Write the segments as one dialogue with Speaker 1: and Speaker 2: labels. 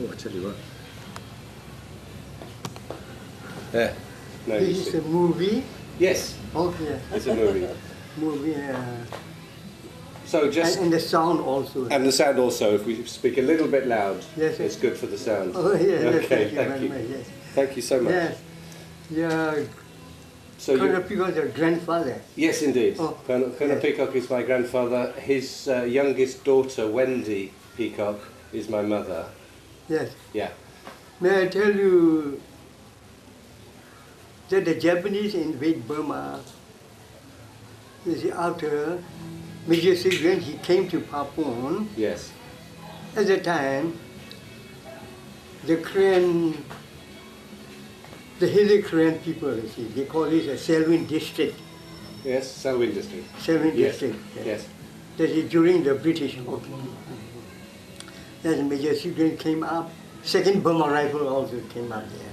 Speaker 1: Oh, I tell you what. There. No,
Speaker 2: This is a movie.
Speaker 1: Yes,
Speaker 2: Okay.
Speaker 1: it's a movie.
Speaker 2: Movie.
Speaker 1: So just...
Speaker 2: And the sound also.
Speaker 1: And the sound also, if we speak a little bit loud,
Speaker 2: yes,
Speaker 1: it's good for the sound.
Speaker 2: Oh, yes,
Speaker 1: Okay,
Speaker 2: thank you very much, yes.
Speaker 1: Thank you so much.
Speaker 2: Yes. Yeah.
Speaker 1: So
Speaker 2: Colonel Peacock's your grandfather.
Speaker 1: Yes, indeed.
Speaker 2: Oh,
Speaker 1: Colonel
Speaker 2: yes.
Speaker 1: Peacock is my grandfather. His youngest daughter, Wendy Peacock, is my mother.
Speaker 2: Yes.
Speaker 1: Yeah.
Speaker 2: May I tell you that the Japanese invade Burma, you see, after Major Sigren, he came to Papua.
Speaker 1: Yes.
Speaker 2: At the time, the Korean, the hilly Korean people, you see, they call it a Selwyn district.
Speaker 1: Yes, Selwyn district.
Speaker 2: Selwyn
Speaker 1: Yes.
Speaker 2: district.
Speaker 1: Yes.
Speaker 2: That is during the British occupation. As Major Sigren came up, Second Burma Rifle also came up there.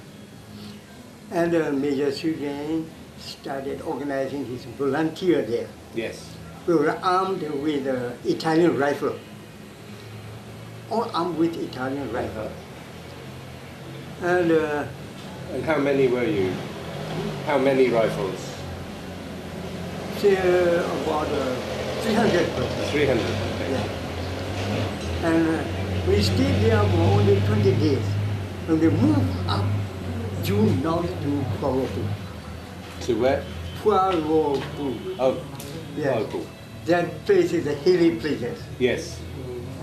Speaker 2: And Major Sigren started organizing his volunteer there.
Speaker 1: Yes.
Speaker 2: We were armed with Italian rifle. All armed with Italian rifle.
Speaker 1: And how many were you? How many rifles?
Speaker 2: Say about 300 persons.
Speaker 1: 300. Okay.
Speaker 2: Yeah. And we stayed there for only 20 days. And we moved up June now to Kuala
Speaker 1: To where?
Speaker 2: Lumpur.
Speaker 1: Oh,
Speaker 2: Yeah.
Speaker 1: oh, cool.
Speaker 2: That place is a hilly place.
Speaker 1: Yes.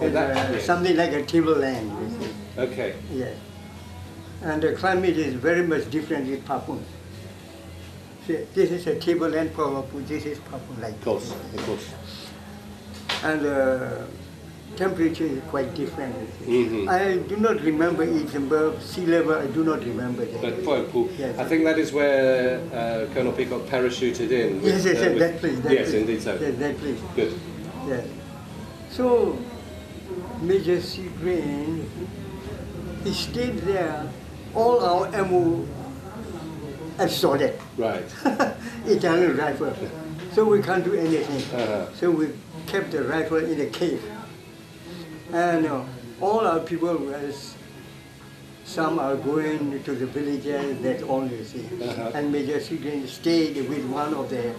Speaker 1: Oh,
Speaker 2: It's,
Speaker 1: yes.
Speaker 2: something like a tableland, you see.
Speaker 1: Okay.
Speaker 2: Yes. And the climate is very much different with Papua. See, this is a tableland Kuala Lumpur, this is Papua like
Speaker 1: Of course, of course.
Speaker 2: And the temperature is quite different.
Speaker 1: Mhm.
Speaker 2: I do not remember it, but sea level I do not remember that.
Speaker 1: But quite cool.
Speaker 2: Yes.
Speaker 1: I think that is where Colonel Peacock parachuted in.
Speaker 2: Yes, yes,
Speaker 1: with-
Speaker 2: that place. That
Speaker 1: yes,
Speaker 2: place.
Speaker 1: indeed so.
Speaker 2: Yes, that place.
Speaker 1: Good.
Speaker 2: Yes. So, Major Sigren, he stayed there, all our ammo absorbed.
Speaker 1: Right.
Speaker 2: Italian rifle. So we can't do anything.
Speaker 1: Uh-huh.
Speaker 2: So we kept the rifle in a cave. And all our people was, some are going to the villages, that's all you see.
Speaker 1: Uh-huh.
Speaker 2: And Major Sigren stayed with one of the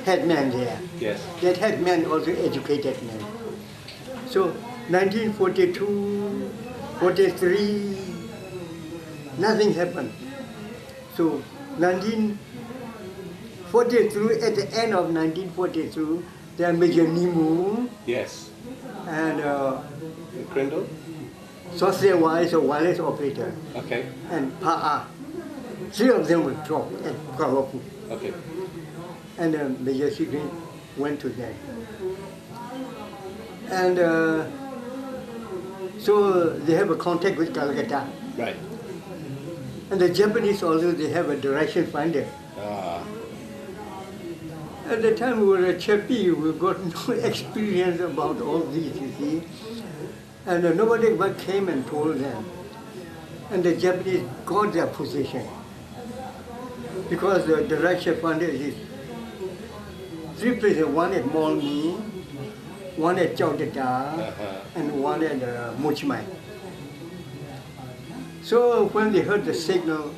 Speaker 2: headmen there.
Speaker 1: Yes.
Speaker 2: That headman also educated man. So 1942, 43, nothing happened. So 1943, at the end of 1942, there Major Nimu
Speaker 1: Yes.
Speaker 2: and
Speaker 1: Grindle?
Speaker 2: Social Wise, a wireless operator,
Speaker 1: Okay.
Speaker 2: and Pa'a. Three of them were dropped at Kuala Lumpur.
Speaker 1: Okay.
Speaker 2: And Major Sigren went to them. And so they have a contact with Calcutta.
Speaker 1: Right.
Speaker 2: And the Japanese also, they have a direction finder.
Speaker 1: Ah.
Speaker 2: At the time we were a chappie, we got no experience about all these, you see. And nobody but came and told them. And the Japanese got their position. Because the direction finder is three places, one at Molmi, one at Chaudata, and one at Mochimai. So when they heard the signal,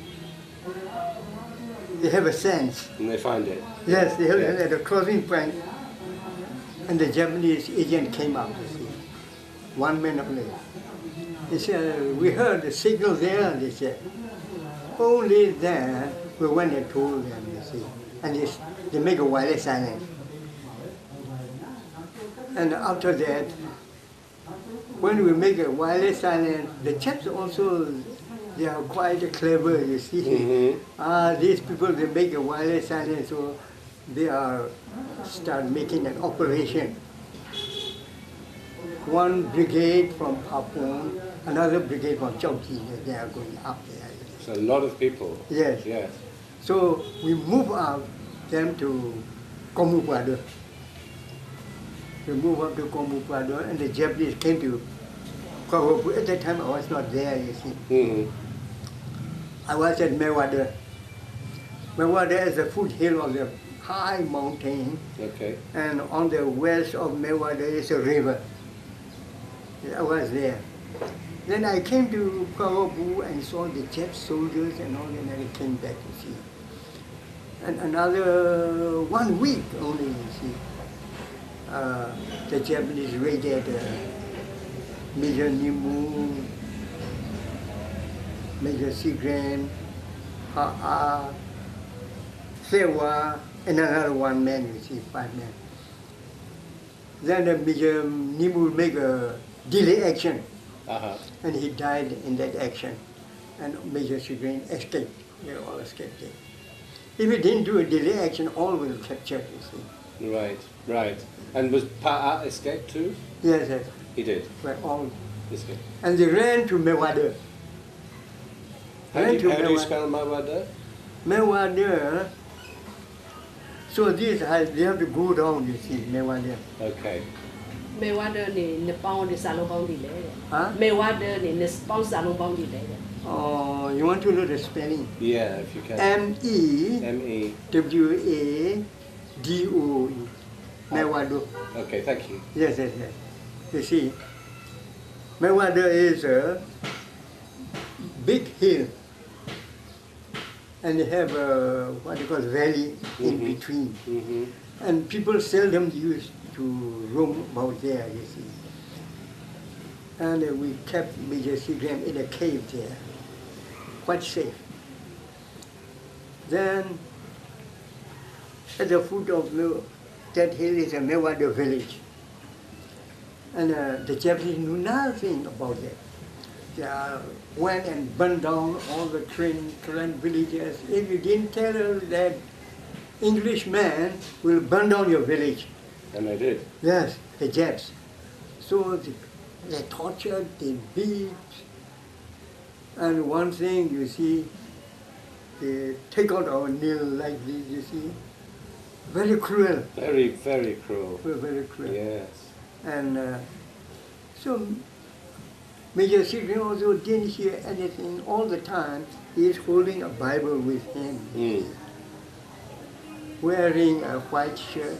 Speaker 2: they have a sense.
Speaker 1: And they find it.
Speaker 2: Yes, they heard
Speaker 1: Yeah.
Speaker 2: it at the crossing point, and the Japanese agent came out, you see, 1 minute later. They said, we heard the signal there, they said. Only then we went and told them, you see, and they make a wireless silence. And after that, when we make a wireless silence, the chaps also, they are quite clever, you see.
Speaker 1: Mhm.
Speaker 2: These people, they make a wireless silence, so they start making an operation. One brigade from Papua, another brigade from Chowki, they are going up there.
Speaker 1: So a lot of people.
Speaker 2: Yes.
Speaker 1: Yes.
Speaker 2: So we move up them to Komupado. We move up to Komupado, and the Japanese came to Kuala Lumpur. At that time I was not there, you see.
Speaker 1: Mhm.
Speaker 2: I was at Mewada. Mewada is the foothill of the high mountain,
Speaker 1: Okay.
Speaker 2: and on the west of Mewada is a river. I was there. Then I came to Kawabu and saw the Jap soldiers and all, and I came back, you see. And another 1 week only, you see, the Japanese raided Major Nimu, Major Sigren, Ha'a, Sewa, and another 1 man, you see, 5 men. Then Major Nimu make a delay action, and he died in that action. And Major Sigren escaped, they all escaped it. If he didn't do a delay action, all will capture, you see.
Speaker 1: Right, right. And was Pa'a escaped too?
Speaker 2: Yes, yes.
Speaker 1: He did.
Speaker 2: Well, all.
Speaker 1: Escaped.
Speaker 2: And they ran to Mewada.
Speaker 1: How do you spell Mawada?
Speaker 2: Mewada. So this, they have to go down, you see, Mewada.
Speaker 1: Okay.
Speaker 3: Mewada ni Nepal ni Salong Bang di le.
Speaker 2: Huh?
Speaker 3: Mewada ni Nepal Salong Bang di le.
Speaker 2: Oh, you want to know the spelling?
Speaker 1: Yeah, if you can.
Speaker 2: M-E-W-A-D-O-E. Mewado.
Speaker 1: Okay, thank you.
Speaker 2: Yes, yes, yes. You see, Mewada is a big hill. And they have a, what they call valley in between. And people seldom used to roam about there, you see. And we kept Major Seagram in a cave there, quite safe. Then, at the foot of that hill is a Mewada village. And the Japanese knew nothing about that. They went and burned down all the Korean villages. If you didn't tell them that Englishman will burn down your village.
Speaker 1: And they did?
Speaker 2: Yes, the Japs. So they tortured, they beat. And one thing, you see, they take out our nail like this, you see. Very cruel.
Speaker 1: Very, very cruel.
Speaker 2: Very cruel.
Speaker 1: Yes.
Speaker 2: And so Major Sigrin also didn't hear anything all the time. He is holding a Bible with him, wearing a white shirt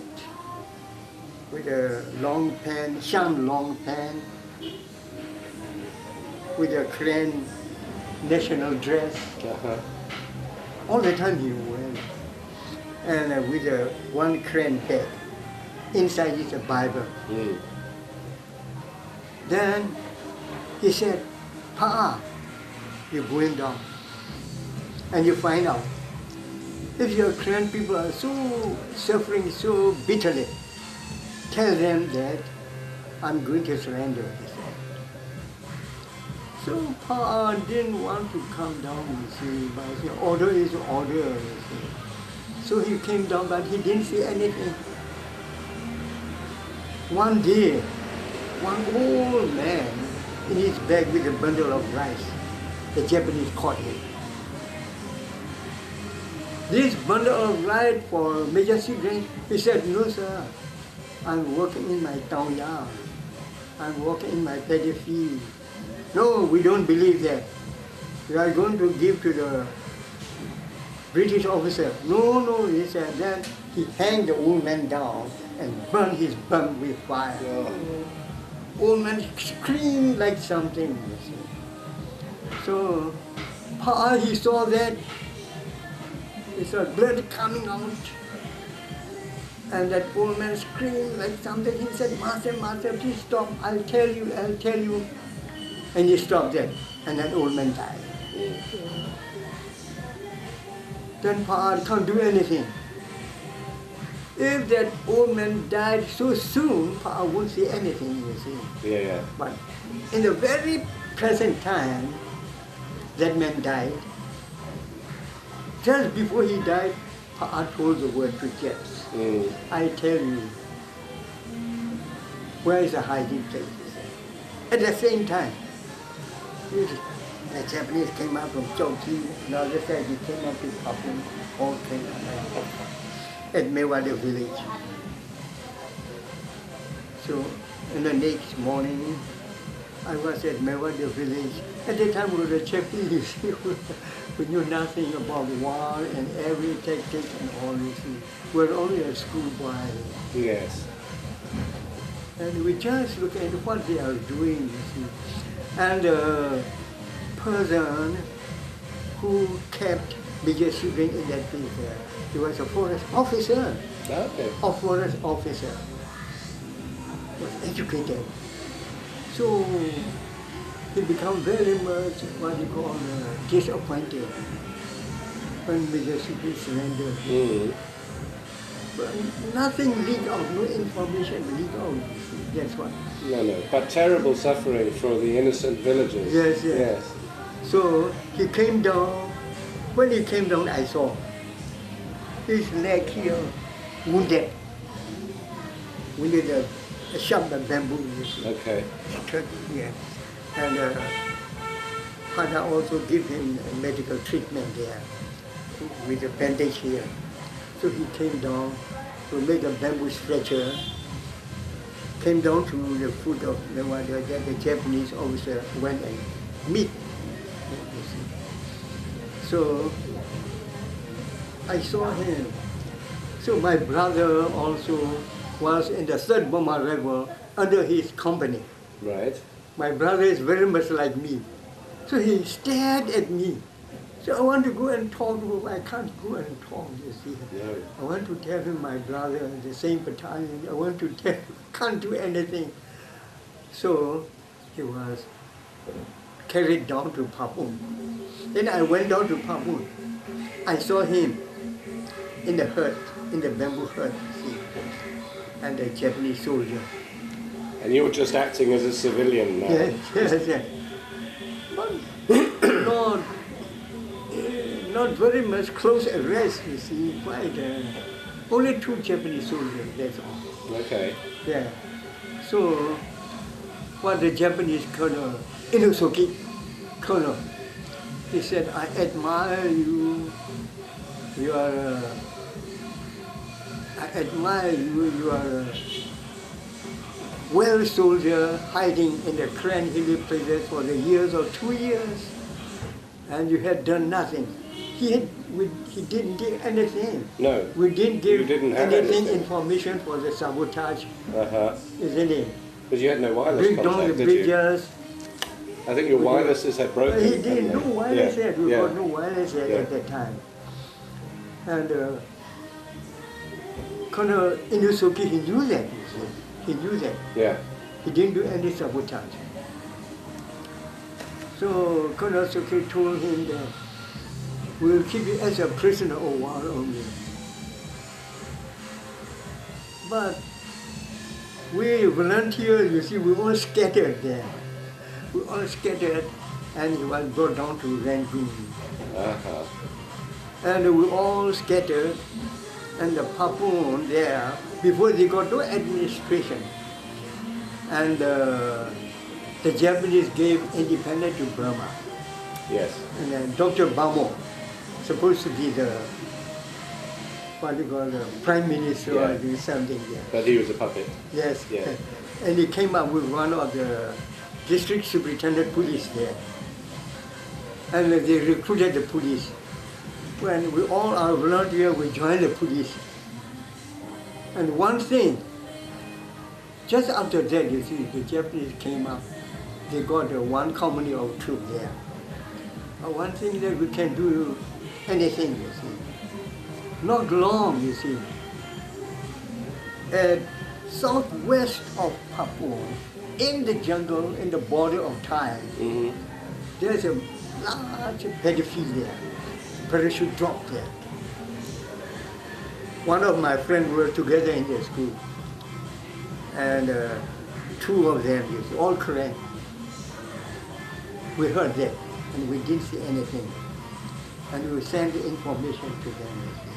Speaker 2: with a long pant, sham long pant, with a Korean national dress. All the time he wears, and with one Korean bag. Inside is a Bible. Then he said, "Pa, you're going down, and you find out if your Korean people are so suffering so bitterly, tell them that I'm going to surrender," he said. So Pa didn't want to come down, you see, but order is order, you see. So he came down, but he didn't see anything. One day, one old man in his bag with a bundle of rice, the Japanese caught him. This bundle of rice for Major Sigren, he said, "No sir, I'm working in my town yard. I'm working in my paddy field. No, we don't believe that. We are going to give to the British officer." No, he said. Then he hanged the old man down and burned his bum with fire. Old man screamed like something, you see. So Pa, he saw that. He saw blood coming out. And that old man screamed like something. He said, Master, please stop. I'll tell you. And he stopped there. And that old man died. Then Pa can't do anything. If that old man died so soon, Pa won't see anything, you see.
Speaker 1: Yeah.
Speaker 2: But in the very present time, that man died. Just before he died, Pa told the word to Japs. I tell you, where is the hiding place? At the same time, the Japanese came out from Chowki, and the other side he came up to Papua, all came out at Mewada village. So in the next morning, I was at Mewada village. At that time, we were the Japanese. We knew nothing about war and every tactic and all this. We were only a schoolboy.
Speaker 1: Yes.
Speaker 2: And we just look at what they are doing, you see. And the person who kept bigger children in that place, he was a forest officer.
Speaker 1: Okay.
Speaker 2: A forest officer. Was educated. So he became very much what you call disappointed when bigger children surrendered.
Speaker 1: Mm.
Speaker 2: But nothing leaked out, no information leaked out. That's what.
Speaker 1: No. But terrible suffering for the innocent villagers.
Speaker 2: Yes. So he came down. When he came down, I saw his leg here wounded. Wounded a sharp bamboo.
Speaker 1: Okay.
Speaker 2: Yeah. And father also give him medical treatment there with a bandage here. So he came down to make a bamboo stretcher, came down to the foot of the Japanese officer went and meet. So I saw him. So my brother also was in the 3rd Burma Rebel under his company.
Speaker 1: Right.
Speaker 2: My brother is very much like me. So he stared at me. So I want to go and talk to him. I can't go and talk, you see.
Speaker 1: No.
Speaker 2: I want to tell him my brother in the same battalion. I want to tell him, can't do anything. So he was carried down to Papun. Then I went down to Papun. I saw him in the hut, in the bamboo hut, see, and a Japanese soldier.
Speaker 1: And you were just acting as a civilian now.
Speaker 2: Yes. But not very much close arrest, you see, quite only 2 Japanese soldiers, that's all.
Speaker 1: Okay.
Speaker 2: Yeah. So, what the Japanese colonel, Inosuke colonel, he said, I admire you, you are a well soldier hiding in the Grand Hilly places for the years or 2 years, and you had done nothing. He didn't do anything.
Speaker 1: No.
Speaker 2: We didn't give
Speaker 1: anything
Speaker 2: information for the sabotage, isn't it?
Speaker 1: Because you had no wireless
Speaker 2: Bring down
Speaker 1: contact,
Speaker 2: the
Speaker 1: did you?
Speaker 2: bridges.
Speaker 1: I think your wirelesses had broken.
Speaker 2: He didn't, no wireless yet. We got no
Speaker 1: Yeah.
Speaker 2: wireless yet at that time. And Colonel Inosuke, he knew that, you see. He knew that.
Speaker 1: Yeah.
Speaker 2: He didn't do any sabotage. So Colonel Inosuke told him that we'll keep you as a prisoner a while only. But we volunteers, you see, we all scattered there. We all scattered, and he was brought down to Rangoon. And we all scattered, and the Papun there, before they got no administration, and the Japanese gave independence to Burma.
Speaker 1: Yes.
Speaker 2: And then Dr. Bamo, supposed to be the, what do you call the Prime Minister or do something there.
Speaker 1: But he was a puppet.
Speaker 2: Yes.
Speaker 1: Yeah.
Speaker 2: And he came up with one of the district superintendent police there. And they recruited the police. When we all are volunteers, we joined the police. And one thing, just after that, you see, the Japanese came up. They got one company of troops there. One thing that we can do anything, you see. Not long, you see. At southwest of Papua, in the jungle, in the border of Thai, there's a large battlefield there. Parachute drop there. One of my friends were together in the school, and 2 of them, you see, all Korean. We heard that, and we didn't see anything. And we sent the information to them, you see.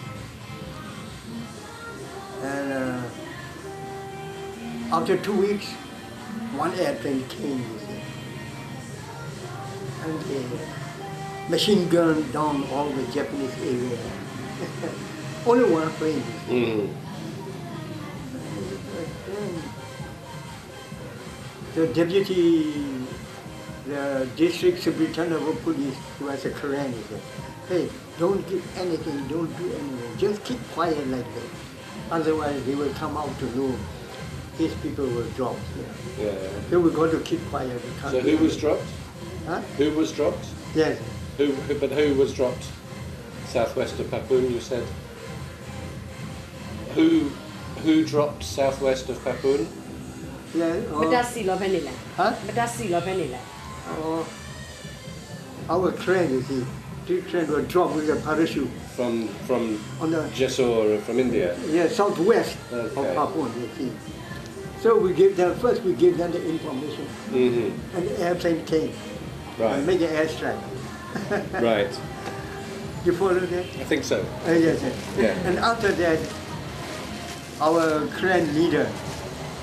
Speaker 2: And after 2 weeks, one airplane came, you see. And they machine gunned down all the Japanese area. Only one plane, you see. The deputy, the district superintendent of police, who was a Korean, he said, hey, don't give anything, don't do anything, just keep quiet like that. Otherwise they will come out to know these people were dropped here.
Speaker 1: Yeah.
Speaker 2: So we got to keep quiet. We can't
Speaker 1: So
Speaker 2: do
Speaker 1: who was
Speaker 2: it.
Speaker 1: dropped?
Speaker 2: Huh?
Speaker 1: Who was dropped?
Speaker 2: Yes.
Speaker 1: But who was dropped? Southwest of Papoon, you said. Who dropped southwest of Papoon?
Speaker 2: Yeah.
Speaker 3: မတက်စီလောပဲနေလဲ
Speaker 2: Huh?
Speaker 3: မတက်စီလောပဲနေလဲ
Speaker 2: Our train, you see, the train was dropped with a parachute
Speaker 1: From
Speaker 2: on the
Speaker 1: Jessore, from India.
Speaker 2: southwest of
Speaker 1: Okay.
Speaker 2: Papua, you see. So we give them the information,
Speaker 1: Mm-hmm.
Speaker 2: and the airplane came and
Speaker 1: Right.
Speaker 2: make an airstrike.
Speaker 1: Right.
Speaker 2: You follow that?
Speaker 1: I think so.
Speaker 2: Yes, yes.
Speaker 1: Yeah.
Speaker 2: And after that, our clan leader,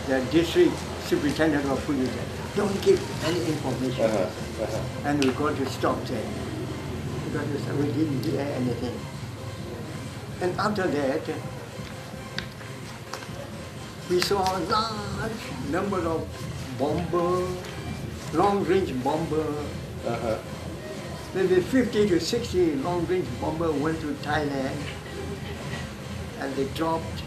Speaker 2: the district superintendent of police, said, don't give any information. And we got to stop that. Because we didn't hear anything. And after that, we saw a large number of bombers, long-range bombers. Maybe 50 to 60 long-range bombers went to Thailand, and they dropped.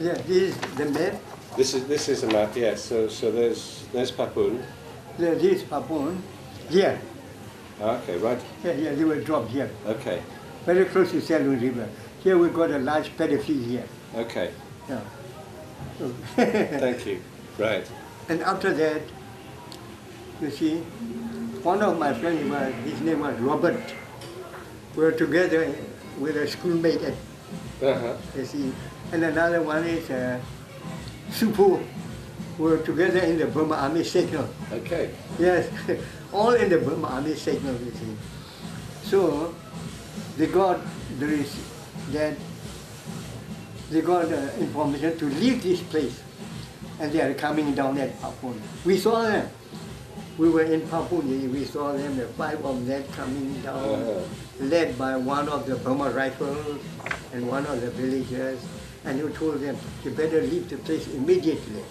Speaker 2: Yeah, this is the map.
Speaker 1: This is a map, yes. So there's Papoon.
Speaker 2: Yeah, this is Papua. Here,
Speaker 1: Okay, right.
Speaker 2: yeah, they were dropped here,
Speaker 1: Okay.
Speaker 2: very close to Salun River. Here we got a large paddy field here.
Speaker 1: Okay.
Speaker 2: Yeah. So
Speaker 1: Thank you. Right.
Speaker 2: and after that, you see, one of my friends, his name was Robert. We were together with a schoolmate at, you see, and another one is Supu. We were together in the Burma Army signal.
Speaker 1: Okay.
Speaker 2: Yes, all in the Burma Army signal, you see. So they got information to leave this place, and they are coming down at Papua. We saw them. We were in Papua. We saw them. The 5 of them coming down, led by one of the Burma rifles and one of the villagers. And you told them you better leave the place immediately,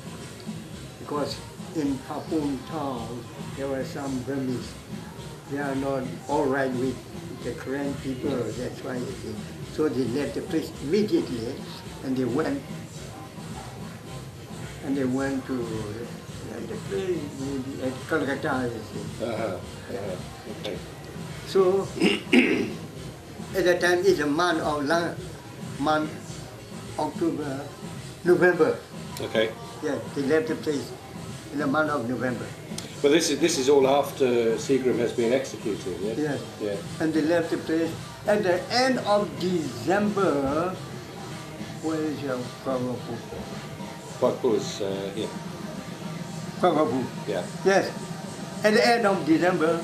Speaker 2: because in Papua town there were some Burmese. They are not all right with the Korean people. That's why you see. So they left the place immediately, and they went to the place at Calcutta. You see.
Speaker 1: Okay.
Speaker 2: So at that time it's a month of October, November.
Speaker 1: Okay.
Speaker 2: Yeah, they left the place in the month of November.
Speaker 1: But this is all after Seagram has been executed, yes?
Speaker 2: Yes.
Speaker 1: Yeah.
Speaker 2: And they left the place at the end of December. Where is your Kwagapu?
Speaker 1: Papoon's here.
Speaker 2: Kwagapu.
Speaker 1: Yeah.
Speaker 2: Yes. At the end of December,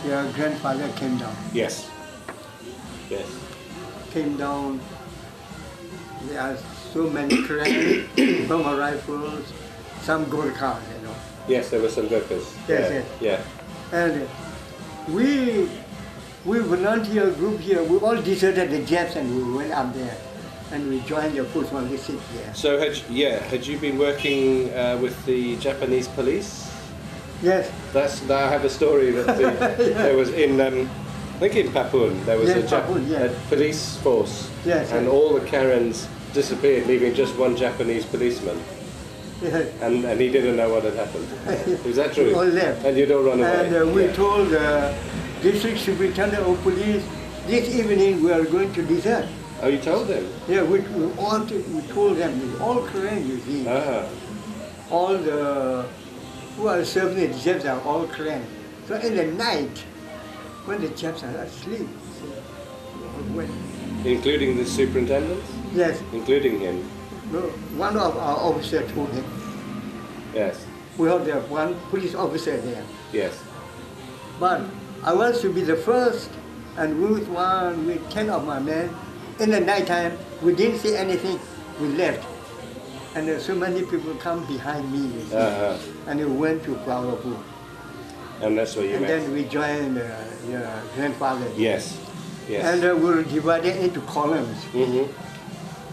Speaker 2: your grandfather came down.
Speaker 1: Yes. Yes.
Speaker 2: Came down. There are so many cranes, Burma rifles, some Gurkhas, you know.
Speaker 1: Yes, there were some Gurkhas.
Speaker 2: Yes,
Speaker 1: yeah.
Speaker 2: yes.
Speaker 1: Yeah.
Speaker 2: And we volunteer group here, we all deserted the Japs and we went up there and we joined the Force 106 there.
Speaker 1: So had you been working with the Japanese police?
Speaker 2: Yes,
Speaker 1: I have a story that there was in I think in Papoon there was
Speaker 2: Yeah,
Speaker 1: a
Speaker 2: Papoon, yeah.
Speaker 1: police force,
Speaker 2: Yes,
Speaker 1: and
Speaker 2: yes.
Speaker 1: all the Karens disappeared, leaving just one Japanese policeman,
Speaker 2: yes.
Speaker 1: and he didn't know what had happened. Is that true?
Speaker 2: We all left.
Speaker 1: And you'd all run away.
Speaker 2: And we
Speaker 1: Yeah.
Speaker 2: told the district superintendent of police, this evening we are going to desert.
Speaker 1: Oh, you told them?
Speaker 2: Yeah, we told them, all Korean, you see. All the who are serving the Japs are all Korean. So in the night, when the Japs are asleep, when,
Speaker 1: Including the superintendent?
Speaker 2: yes,
Speaker 1: Including him?
Speaker 2: no, one of our officers told him.
Speaker 1: Yes.
Speaker 2: We have the one police officer there.
Speaker 1: Yes.
Speaker 2: But I was to be the first, and with 10 of my men, in the night time, we didn't see anything, we left. And so many people come behind me, you see, and we went to Kuala Lumpur.
Speaker 1: And that's where you
Speaker 2: And
Speaker 1: met?
Speaker 2: then we joined your grandfather.
Speaker 1: Yes. Yes.
Speaker 2: And we were divided into columns.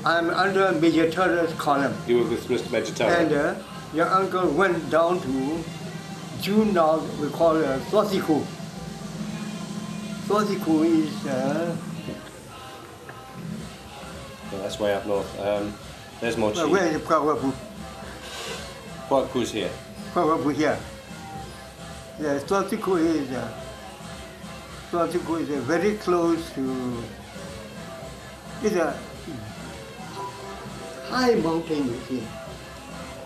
Speaker 2: I'm under Major Turrall's column.
Speaker 1: You were with Mr. Major Turrall.
Speaker 2: And your uncle went down to June now, we call Sosiku. Sosiku is
Speaker 1: that's way up north. There's more
Speaker 2: Well,
Speaker 1: cheese.
Speaker 2: where is Kwawapu?
Speaker 1: Kwaku's here.
Speaker 2: Kwawapu here. Yeah, Swatico is very close to. It's a high mountain, you see.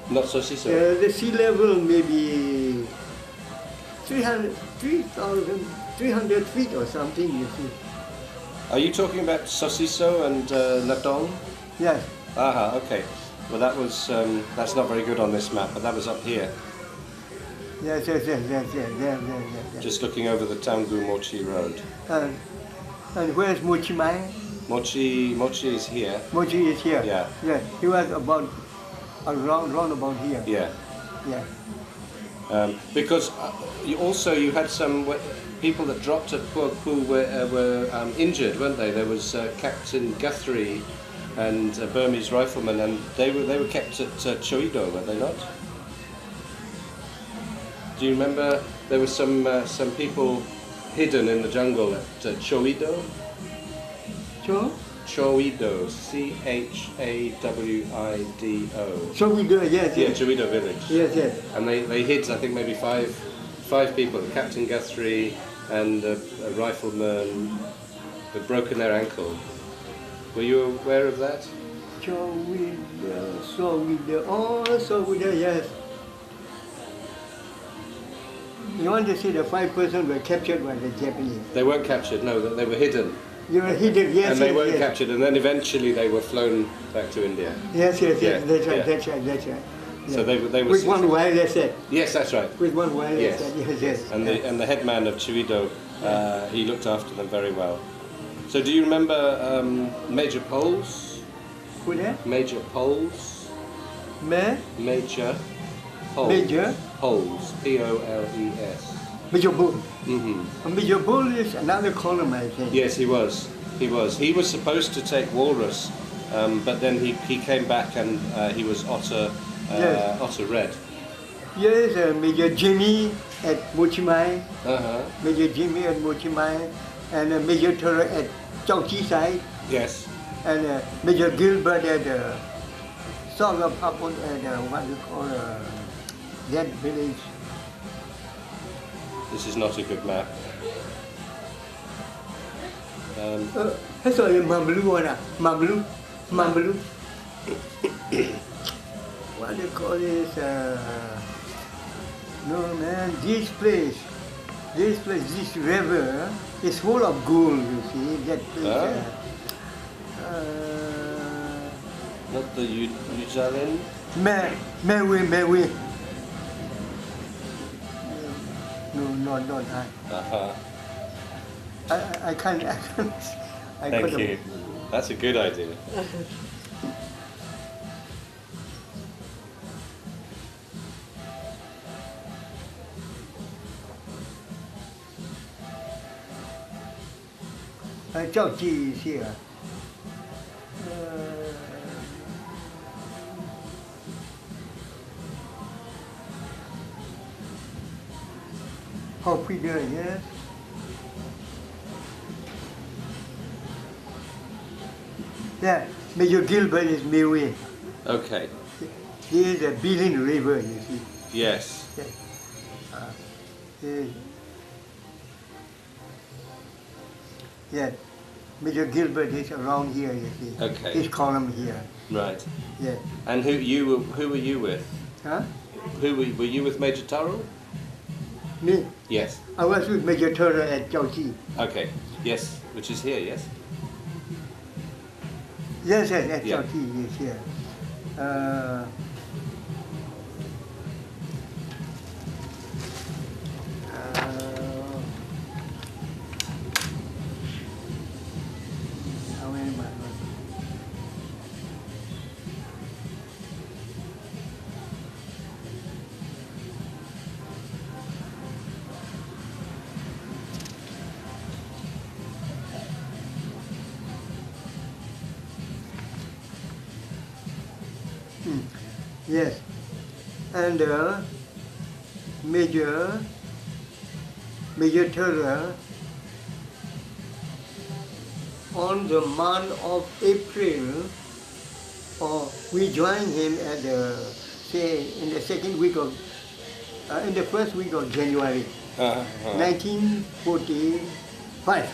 Speaker 1: Not Sosiso.
Speaker 2: The sea level maybe 300 feet or something, you see.
Speaker 1: Are you talking about Sosiso and Natong?
Speaker 2: Yes.
Speaker 1: Aha, okay. Well, that was that's not very good on this map, but that was up here,
Speaker 2: Yes.
Speaker 1: just looking over the Taungu Mochi Road.
Speaker 2: And where's Mochimai?
Speaker 1: Mochi is here.
Speaker 2: Mochi is here.
Speaker 1: Yeah.
Speaker 2: Yeah. He was about round about here.
Speaker 1: Yeah.
Speaker 2: Yeah.
Speaker 1: Because you had some people that dropped at Puapu were injured, weren't they? There was Captain Guthrie and a Burmese rifleman, and they were kept at Choido, were they not? Do you remember there were some people hidden in the jungle at Choido?
Speaker 2: So?
Speaker 1: Choido, Chawido.
Speaker 2: So we do, yes.
Speaker 1: Yeah, Choido village.
Speaker 2: Yes.
Speaker 1: And they hid, I think, maybe five people, Captain Guthrie and a rifleman, had broken their ankle. Were you aware of that?
Speaker 2: So we do, yes. You want to see the 5 persons were captured by the Japanese.
Speaker 1: They weren't captured, no, they were hidden.
Speaker 2: You were hidden, yes.
Speaker 1: And they weren't
Speaker 2: yes.
Speaker 1: captured, and then eventually they were flown back to India.
Speaker 2: Yes,
Speaker 1: Yeah,
Speaker 2: that's right,
Speaker 1: yeah.
Speaker 2: that's right.
Speaker 1: So they were
Speaker 2: With one wireless set.
Speaker 1: Yes, that's right.
Speaker 2: With one wireless
Speaker 1: Yes.
Speaker 2: set, yes.
Speaker 1: And the headman of Chiwido, he looked after them very well. So do you remember Major Poles?
Speaker 2: Who that?
Speaker 1: Major Poles? Major Poles.
Speaker 2: Major?
Speaker 1: Poles. P-O-L-E-S.
Speaker 2: Major Bull.
Speaker 1: Mm-hmm.
Speaker 2: Major Bull is another column, I think.
Speaker 1: Yes, he was. He was supposed to take Walrus, but then he came back and he was Otter Red.
Speaker 2: Yes, Major Jimmy at Mochimai.
Speaker 1: Uh-huh.
Speaker 2: Major Jimmy at Mochimai. And Major Turrall at Chao Chi side.
Speaker 1: Yes.
Speaker 2: And Major Gilbert at sort of up at what you call that village.
Speaker 1: This is not a good map.
Speaker 2: That's all Mamlu. What do you call this? No man, this river is full of gold, you see. That place.
Speaker 1: Not the Ujalen?
Speaker 2: Mewe. No, not that.
Speaker 1: Uh-huh.
Speaker 2: I can't.
Speaker 1: Thank you. That's a good idea.
Speaker 2: Chao Chi is here. How figure, yes. Yeah, Major Gilbert is Mewe.
Speaker 1: Okay.
Speaker 2: He is a Bilin River, you see.
Speaker 1: Yes.
Speaker 2: Yeah, Major Gilbert is around here, you see.
Speaker 1: Okay.
Speaker 2: His column here.
Speaker 1: Right.
Speaker 2: Yeah.
Speaker 1: And who were you with?
Speaker 2: Huh?
Speaker 1: Were you with Major Turrall?
Speaker 2: Me?
Speaker 1: Yes.
Speaker 2: I was with Major Turrall at Chao Chi.
Speaker 1: Okay. Yes. Which is here. Yes.
Speaker 2: Yes, at
Speaker 1: Yeah.
Speaker 2: Chao Chi is here. How many months? Yes, and Major Turrall on the month of April or we joined him at the, say, in the second week of, in the first week of January, 1945.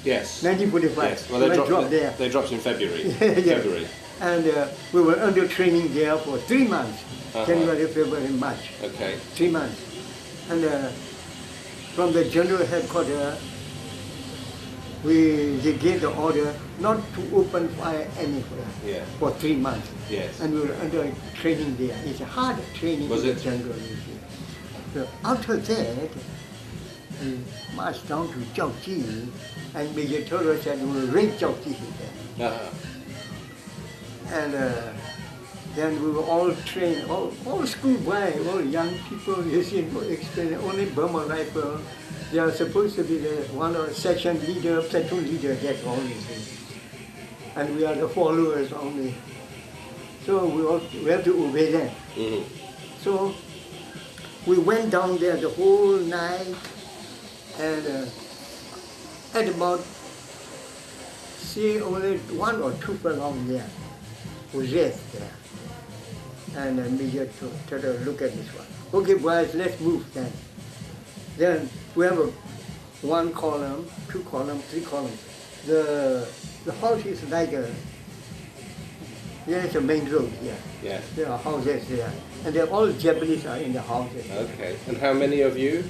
Speaker 1: Yes.
Speaker 2: 1945.
Speaker 1: Yes. Well, they
Speaker 2: we
Speaker 1: dropped,
Speaker 2: dropped there.
Speaker 1: they dropped in February.
Speaker 2: Yeah.
Speaker 1: February.
Speaker 2: And we were under training there for 3 months, January, February, March.
Speaker 1: Okay.
Speaker 2: 3 months. And from the general headquarters, they gave the order not to open fire anywhere for 3 months.
Speaker 1: Yes.
Speaker 2: And we were under training there. It's a hard training
Speaker 1: Was
Speaker 2: in
Speaker 1: it?
Speaker 2: the jungle. You see. So after that, we marched down to Chowchi, and Major Turrall said we will raid Chowchi there. And then we were all trained, all schoolboys, all young people, you see, no experience, only Burma rifle. They are supposed to be the one or section leader, platoon leader, that's all you see. And we are the followers only. So we have to obey them.
Speaker 1: Mm-hmm.
Speaker 2: So we went down there the whole night, and at about, see, only 1 or 2 along there. We rest there. And Major Turrall, look at this one. Okay, boys, let's move then. Then we have 1 column, 2 columns, 3 columns. The house is like there's a main road here.
Speaker 1: Yeah.
Speaker 2: There are houses there. And they're all Japanese are in the houses.
Speaker 1: Okay. And how many of you?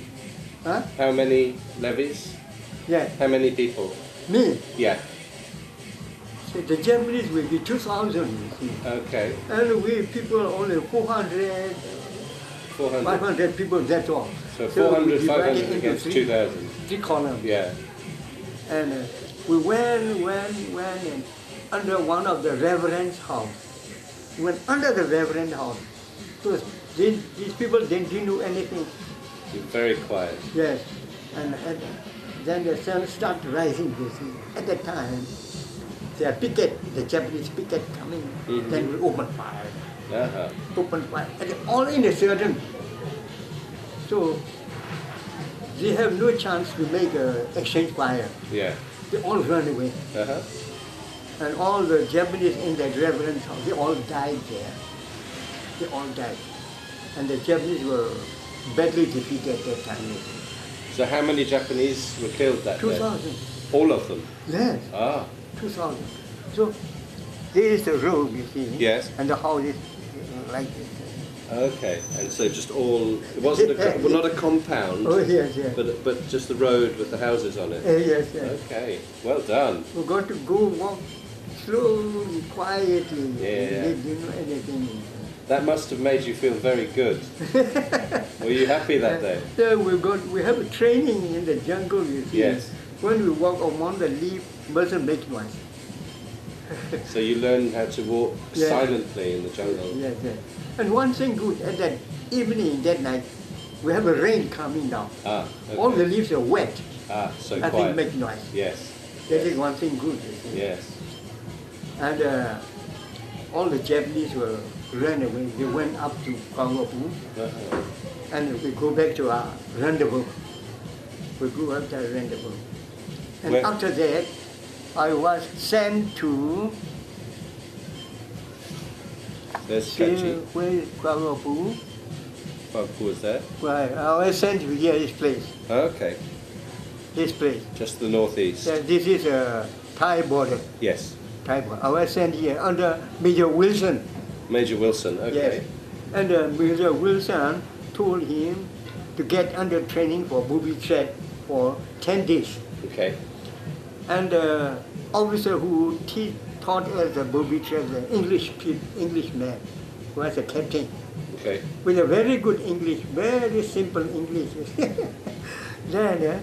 Speaker 2: Huh?
Speaker 1: How many levies?
Speaker 2: Yeah.
Speaker 1: How many people?
Speaker 2: Me.
Speaker 1: Yeah.
Speaker 2: So the Japanese will be 2,000, you see.
Speaker 1: Okay.
Speaker 2: And we people are only 400,
Speaker 1: 400.
Speaker 2: 500 people, that's all.
Speaker 1: So
Speaker 2: we
Speaker 1: 400,
Speaker 2: divided
Speaker 1: 500
Speaker 2: into
Speaker 1: against 2,000.
Speaker 2: 3 columns.
Speaker 1: Yeah.
Speaker 2: And we went and under one of the reverend's house. We went under the reverend's house. So these people didn't do anything.
Speaker 1: You're very quiet.
Speaker 2: Yes. And then the sun started rising, you see. At that time, the Japanese picket coming, then we open fire. Open fire. And all in a sudden. So they have no chance to make an exchange fire.
Speaker 1: Yeah.
Speaker 2: They all run away. And all the Japanese in that reverend's house, they all died there. They all died. And the Japanese were badly defeated at that time.
Speaker 1: So how many Japanese were killed that day?
Speaker 2: 2,000.
Speaker 1: All of them?
Speaker 2: Yes. 2,000. So there is the road, you see.
Speaker 1: Yes.
Speaker 2: And the house is like this.
Speaker 1: Okay. And so just all, it wasn't well, not a compound.
Speaker 2: Oh, yes, yes.
Speaker 1: But just the road with the houses on it.
Speaker 2: Yes, yes.
Speaker 1: Okay. Well done.
Speaker 2: We got to go walk slowly, quietly.
Speaker 1: Yeah.
Speaker 2: They didn't know anything.
Speaker 1: That must have made you feel very good. Were you happy that day?
Speaker 2: Yeah, we have a training in the jungle, you see.
Speaker 1: Yes.
Speaker 2: When we walk among the leaf, mustn't make noise.
Speaker 1: So you learned how to walk silently in the jungle.
Speaker 2: Yes, yes. And one thing good, at that evening, that night, we have a rain coming down.
Speaker 1: Okay.
Speaker 2: All the leaves are wet.
Speaker 1: So
Speaker 2: Nothing
Speaker 1: quiet.
Speaker 2: make noise.
Speaker 1: Yes.
Speaker 2: That is one thing good, you see.
Speaker 1: Yes.
Speaker 2: And all the Japanese were ran away. They went up to Kwangopu, and we go back to our rendezvous. We go up to our rendezvous. And after that, I was sent to
Speaker 1: There's Kachi.
Speaker 2: where is Kwangopu?
Speaker 1: Who was there?
Speaker 2: Right, I was sent to here, this place.
Speaker 1: Okay.
Speaker 2: This place.
Speaker 1: Just the northeast.
Speaker 2: This is a Thai border.
Speaker 1: Yes.
Speaker 2: Thai border. I was sent here under Major Wilson.
Speaker 1: Major Wilson, okay.
Speaker 2: Yes. And Major Wilson told him to get under training for booby trap for 10 days.
Speaker 1: Okay.
Speaker 2: And the officer who taught us the booby trap, the Englishman, was a captain.
Speaker 1: Okay.
Speaker 2: With a very good English, very simple English. Then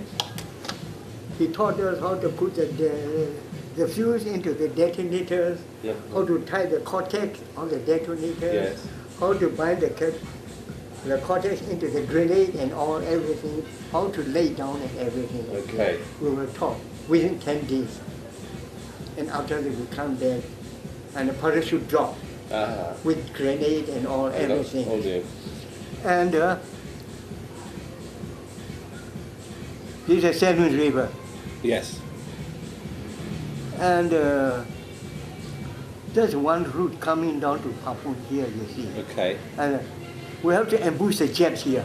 Speaker 2: he taught us how to put the fuse into the detonators, how to tie the cortex on the detonators, how to bind the cortex into the grenade and all, everything, how to lay down and everything.
Speaker 1: Okay.
Speaker 2: We were taught within 10 days. And after that we come back and the parachute drop with grenade and all, everything. And this is a Salmon River.
Speaker 1: Yes.
Speaker 2: And There's one route coming down to Papua here, you see.
Speaker 1: Okay.
Speaker 2: And we have to ambush the jets here.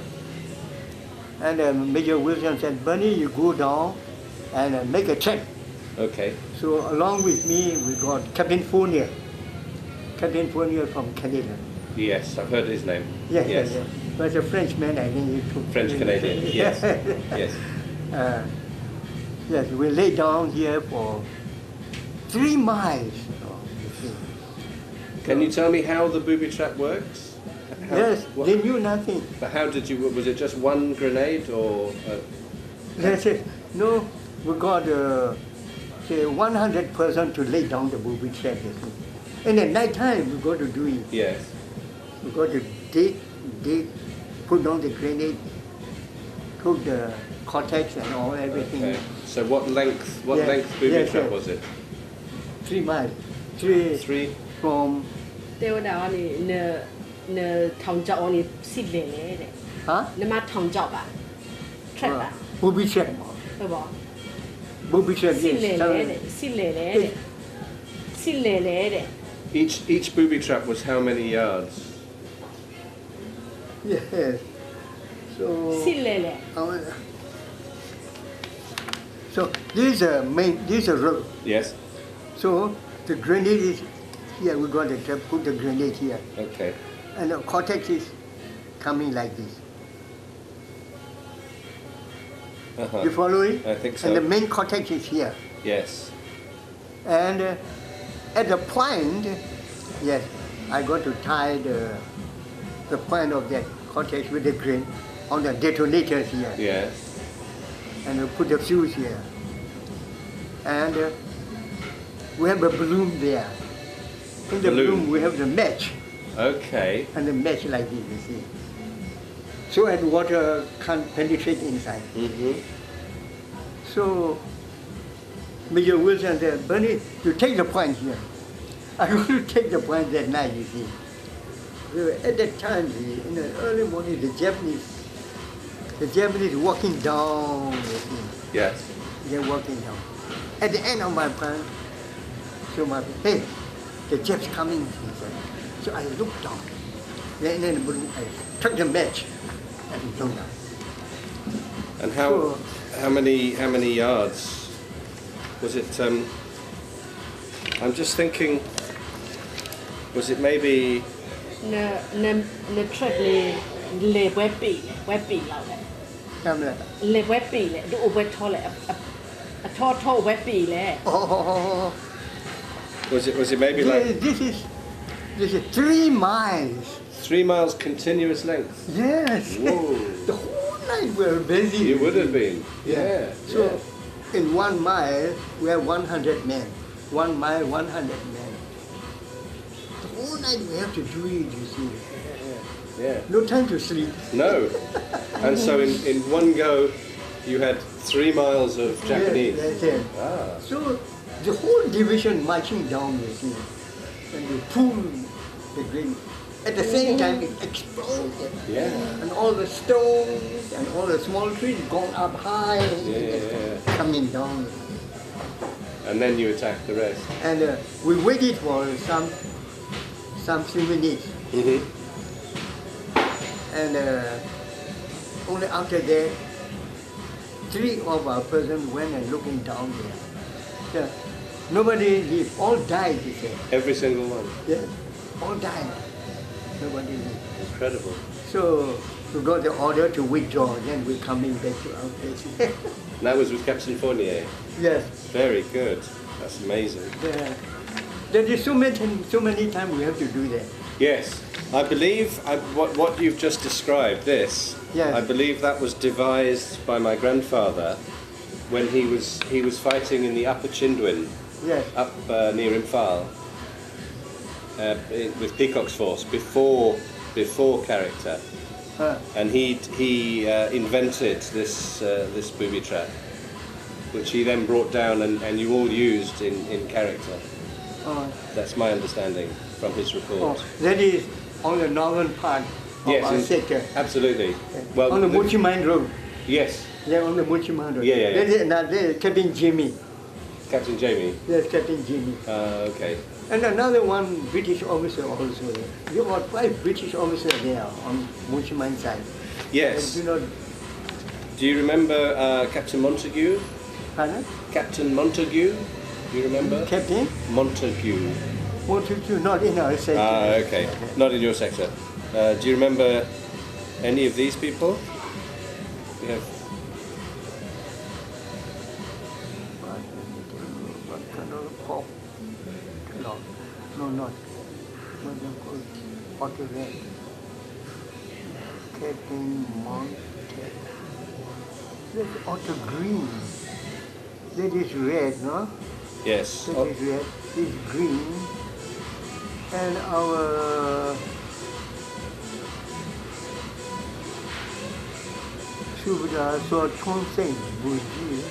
Speaker 2: And Major Wilson said, Bernie, you go down and make a check.
Speaker 1: Okay.
Speaker 2: So along with me, we got Captain Fournier. Captain Fournier from Canada.
Speaker 1: Yes, I've heard his name.
Speaker 2: Yes,
Speaker 1: Yes.
Speaker 2: yes. But a Frenchman, I think he took.
Speaker 1: French Canadian. Yes. Yes.
Speaker 2: Yes, we lay down here for 3 miles. You see.
Speaker 1: Can you tell me how the booby trap works? How,
Speaker 2: Yes,
Speaker 1: what-
Speaker 2: they knew nothing.
Speaker 1: But how did you? Was it just one grenade or?
Speaker 2: They said, no, we got say 100 person to lay down the booby trap. You see. And at night time, we got to do it.
Speaker 1: Yes.
Speaker 2: We got to dig, put down the grenade, cook the cortex and all, everything.
Speaker 1: Okay. So what length? What
Speaker 2: Yes,
Speaker 1: length booby
Speaker 2: yes,
Speaker 1: trap
Speaker 2: yes.
Speaker 1: was it?
Speaker 2: 3 miles. Three
Speaker 1: 3.
Speaker 2: from,
Speaker 3: တေဝဒါကနေနထောင်ကြောက်အောင်စစ်လေလေတဲ့
Speaker 2: huh?
Speaker 3: နမထောင်ကြောက်ပါ trap ပါ
Speaker 2: Booby trap.
Speaker 3: ဟုတ်ပါ
Speaker 2: Booby trap,
Speaker 3: စစ်လေ
Speaker 2: yes.
Speaker 3: လေတဲ့စစ်လေလေတဲ့စစ်လေလေတဲ့
Speaker 1: Each booby trap was how many yards?
Speaker 2: Yes. So,
Speaker 3: စစ်လေလေ
Speaker 2: so this is a road.
Speaker 1: Yes.
Speaker 2: So the grenade is here. We got to put the grenade here,
Speaker 1: Okay.
Speaker 2: and the cortex is coming like this.
Speaker 1: Uh-huh.
Speaker 2: You follow it?
Speaker 1: I think so.
Speaker 2: And the main cortex is here.
Speaker 1: Yes.
Speaker 2: And at the point, yes, I got to tie the point of that cortex with the grain on the detonators here.
Speaker 1: Yes.
Speaker 2: And put the fuse here. And we have a balloon there. In the
Speaker 1: Balloon.
Speaker 2: balloon we have the match,
Speaker 1: Okay.
Speaker 2: and the match like this, you see. So that water can't penetrate inside.
Speaker 1: Mm-hmm.
Speaker 2: So Major Wilson said, Bernie, you take the point here. I want to take the point that night, you see. So at that time, in the early morning, the Japanese walking down, you see.
Speaker 1: Yes.
Speaker 2: They're walking down. At the end of my plan, so my hey, the Japs coming, he said. So I looked down. Then I took the match and looked down.
Speaker 1: And
Speaker 2: So-
Speaker 1: how many yards was it? I'm just thinking. Was it maybe?
Speaker 3: န trap လေပွဲปีလောက်လေ
Speaker 2: Camera.
Speaker 3: လေပွဲปีလေဒူအဝဲထောလေအထောဝဲปีလေ
Speaker 2: Oh,
Speaker 1: Was it maybe like
Speaker 2: this is 3 miles.
Speaker 1: 3 miles continuous length?
Speaker 2: Yes.
Speaker 1: Whoa.
Speaker 2: The whole night we were busy.
Speaker 1: You would have been. Yeah.
Speaker 2: So in 1 mile we have 100 men. 1 mile, 100 men. The whole night we have to do it, you see.
Speaker 1: Yeah.
Speaker 2: No time to sleep.
Speaker 1: No. And so in one go, you had 3 miles of Japanese.
Speaker 2: Yes, that's it.
Speaker 1: Ah.
Speaker 2: So the whole division marching down, you see, and they pull the grain. At the same time, it exploded.
Speaker 1: Yeah.
Speaker 2: And all the stones and all the small trees gone up high,
Speaker 1: Yeah.
Speaker 2: coming down.
Speaker 1: And then you attacked the rest.
Speaker 2: And we waited for some few minutes.
Speaker 1: Mm-hmm.
Speaker 2: And only after that, 3 of our person went and looking down there. So, nobody lived, all died, he said.
Speaker 1: Every single one.
Speaker 2: Yes, all died. Nobody lived.
Speaker 1: Incredible.
Speaker 2: So we got the order to withdraw, then we're coming back to our place.
Speaker 1: And that was with Captain Fournier.
Speaker 2: Yes,
Speaker 1: Very good. That's amazing.
Speaker 2: there is so many times we have to do that.
Speaker 1: Yes. I believe what you've just described, this,
Speaker 2: Yes.
Speaker 1: I believe that was devised by my grandfather when he was fighting in the Upper Chindwin,
Speaker 2: Yes,
Speaker 1: up near Imphal, with Peacock's force before character, and he invented this booby trap, which he then brought down and you all used in character.
Speaker 2: oh,
Speaker 1: That's my understanding from his report.
Speaker 2: that is on the northern part of
Speaker 1: Yes,
Speaker 2: our
Speaker 1: in-
Speaker 2: sector.
Speaker 1: Absolutely.
Speaker 2: On the Mochiman Road.
Speaker 1: Yes,
Speaker 2: Yeah, on the Mochiman Road.
Speaker 1: Yeah, yeah, yeah.
Speaker 2: That is another Captain Jimmy.
Speaker 1: Captain Jamie.
Speaker 2: Yes, Captain Jimmy.
Speaker 1: Okay.
Speaker 2: And another one British officer also. You got 5 British officers there on Ho Chi Minh side.
Speaker 1: Yes.
Speaker 2: And,
Speaker 1: Do you remember Captain Montague?
Speaker 2: pardon?
Speaker 1: Captain Montague? Do you remember?
Speaker 2: Captain?
Speaker 1: Montague.
Speaker 2: Montague, not in our sector.
Speaker 1: Ah, okay. Not in your sector. Do you remember any of these people? We have.
Speaker 2: What kind of pop? No, not. What they call Otto Red. Captain Montague. That's Otto Green. That is red, no?
Speaker 1: Yes.
Speaker 2: That is red. This is green. And our Subhadar So Chong Seng Buji.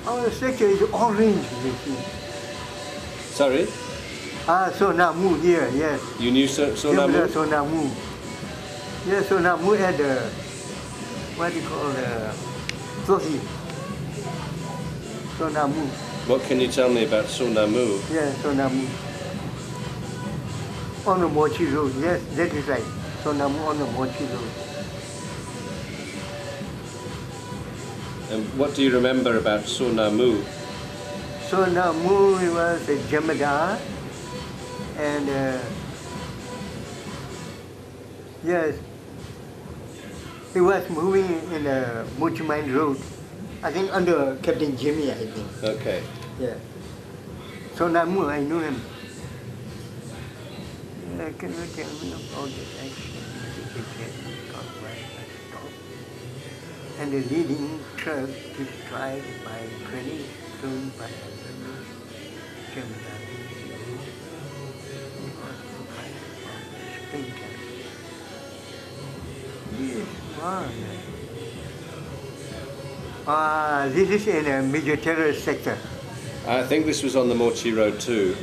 Speaker 2: Our sector is orange, you see.
Speaker 1: Sorry?
Speaker 2: Sonamu here, yes.
Speaker 1: You knew Sonamu?
Speaker 2: Sonamu. Yes, Sonamu at the, what do you call the, Sosi. Sonamu.
Speaker 1: What can you tell me about Sonamu?
Speaker 2: Yes, Sonamu. On the Mochi Road, yes, that is right. Sonamu on the Mochi Road.
Speaker 1: And what do you remember about Sonamu?
Speaker 2: Sonamu was a Jamadar, and yes, he was moving in a Ho Chi Minh Road. I think under Captain Jimmy, I think.
Speaker 1: Okay.
Speaker 2: Yeah. Sonamu, I knew him. Can you tell me about the action? And the leading truck described by Berny soon by this is in a major terrorist sector.
Speaker 1: I think this was on the Mochi Road too.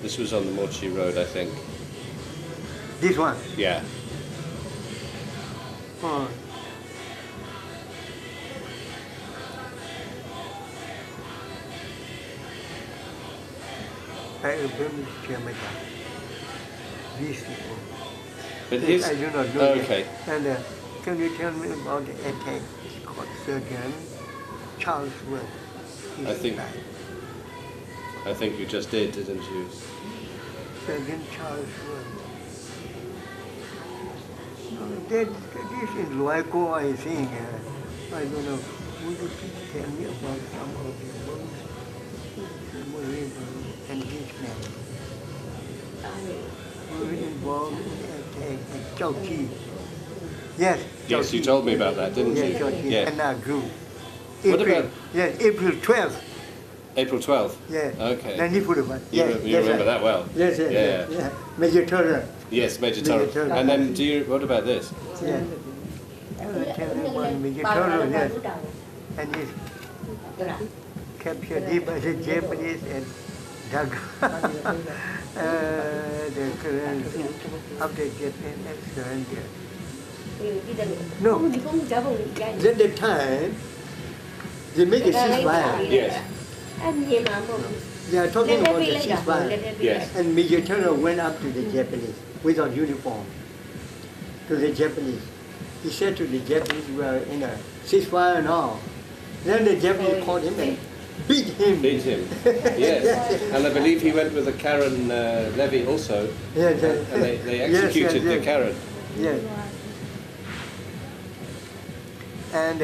Speaker 1: This was on the Mochi Road, I think.
Speaker 2: This one?
Speaker 1: Yeah.
Speaker 2: Oh. I remember these people.
Speaker 1: But his.
Speaker 2: I do not know.
Speaker 1: Oh, okay.
Speaker 2: And can you tell me about the attack? It's called Surgeon Charles Worth.
Speaker 1: I think you just did, didn't you?
Speaker 2: Surgeon Charles Worth. That is in Loico, I think. I don't know. Would you please tell me about some of the most engagement? Were involved in the attack at Chao Chi. Yes.
Speaker 1: Yes, you told me about that, didn't
Speaker 2: yes,
Speaker 1: you?
Speaker 2: Yeah. And I grew.
Speaker 1: What about?
Speaker 2: Yes, April 12th.
Speaker 1: April 12th?
Speaker 2: Yeah.
Speaker 1: Okay.
Speaker 2: Then he put it
Speaker 1: You remember that well?
Speaker 2: Yes, yeah. Major Turrall.
Speaker 1: Yes, Major Turrall. And then what about this?
Speaker 2: Yeah. Major Turrall, yes. And he captured him as a Japanese and dug the currency of the Japanese surrender. No, at the time, they make a ceasefire.
Speaker 1: Yes.
Speaker 2: They are talking about the ceasefire.
Speaker 1: Yes.
Speaker 2: And Major Turrall went up to the Japanese without uniform. To the Japanese. He said to the Japanese, we are in a ceasefire and all. Then the Japanese caught him and beat him.
Speaker 1: Beat him. Yes. And I believe he went with the Karen levy also.
Speaker 2: Yes,
Speaker 1: and they executed the Karen.
Speaker 2: Yes. And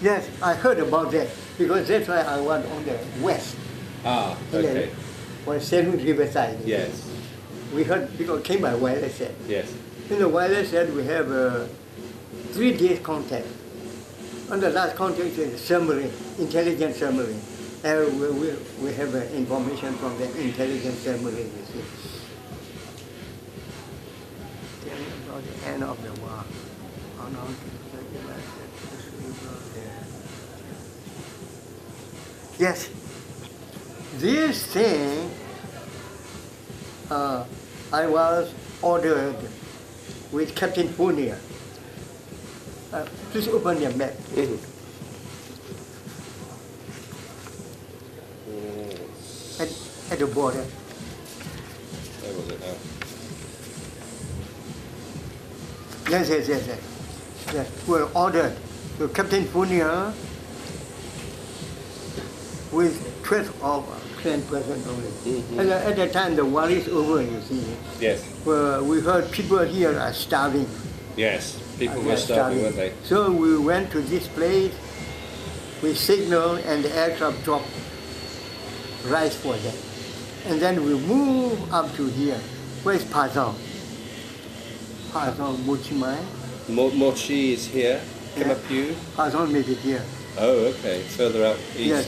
Speaker 2: yes, I heard about that because that's why I was on the west.
Speaker 1: Ah, okay.
Speaker 2: On Seven Riverside.
Speaker 1: Yes.
Speaker 2: We heard because it came by wireless set.
Speaker 1: Yes.
Speaker 2: In the wireless set, we have 3 days contact. On the last contact is a submarine, intelligence submarine. And we have information from the intelligence submarine, you see. Tell me about the end of the war. Yes, this thing I was ordered with Captain Fournier. Please open your map. At the border.
Speaker 1: Where was it now?
Speaker 2: Yes. We were ordered to Captain Fournier with 12 of 10% only. At the time, the war is over, you see.
Speaker 1: Yes.
Speaker 2: We heard people here are starving.
Speaker 1: Yes, people were starving, weren't they?
Speaker 2: So we went to this place, we signaled, and the aircraft dropped rice for them. And then we move up to here. Where's Pazong? Pazong, Mochimai.
Speaker 1: Mochi is here. Kemapyu.
Speaker 2: Pazong may be here.
Speaker 1: Oh, okay. Further out east.
Speaker 2: Yes.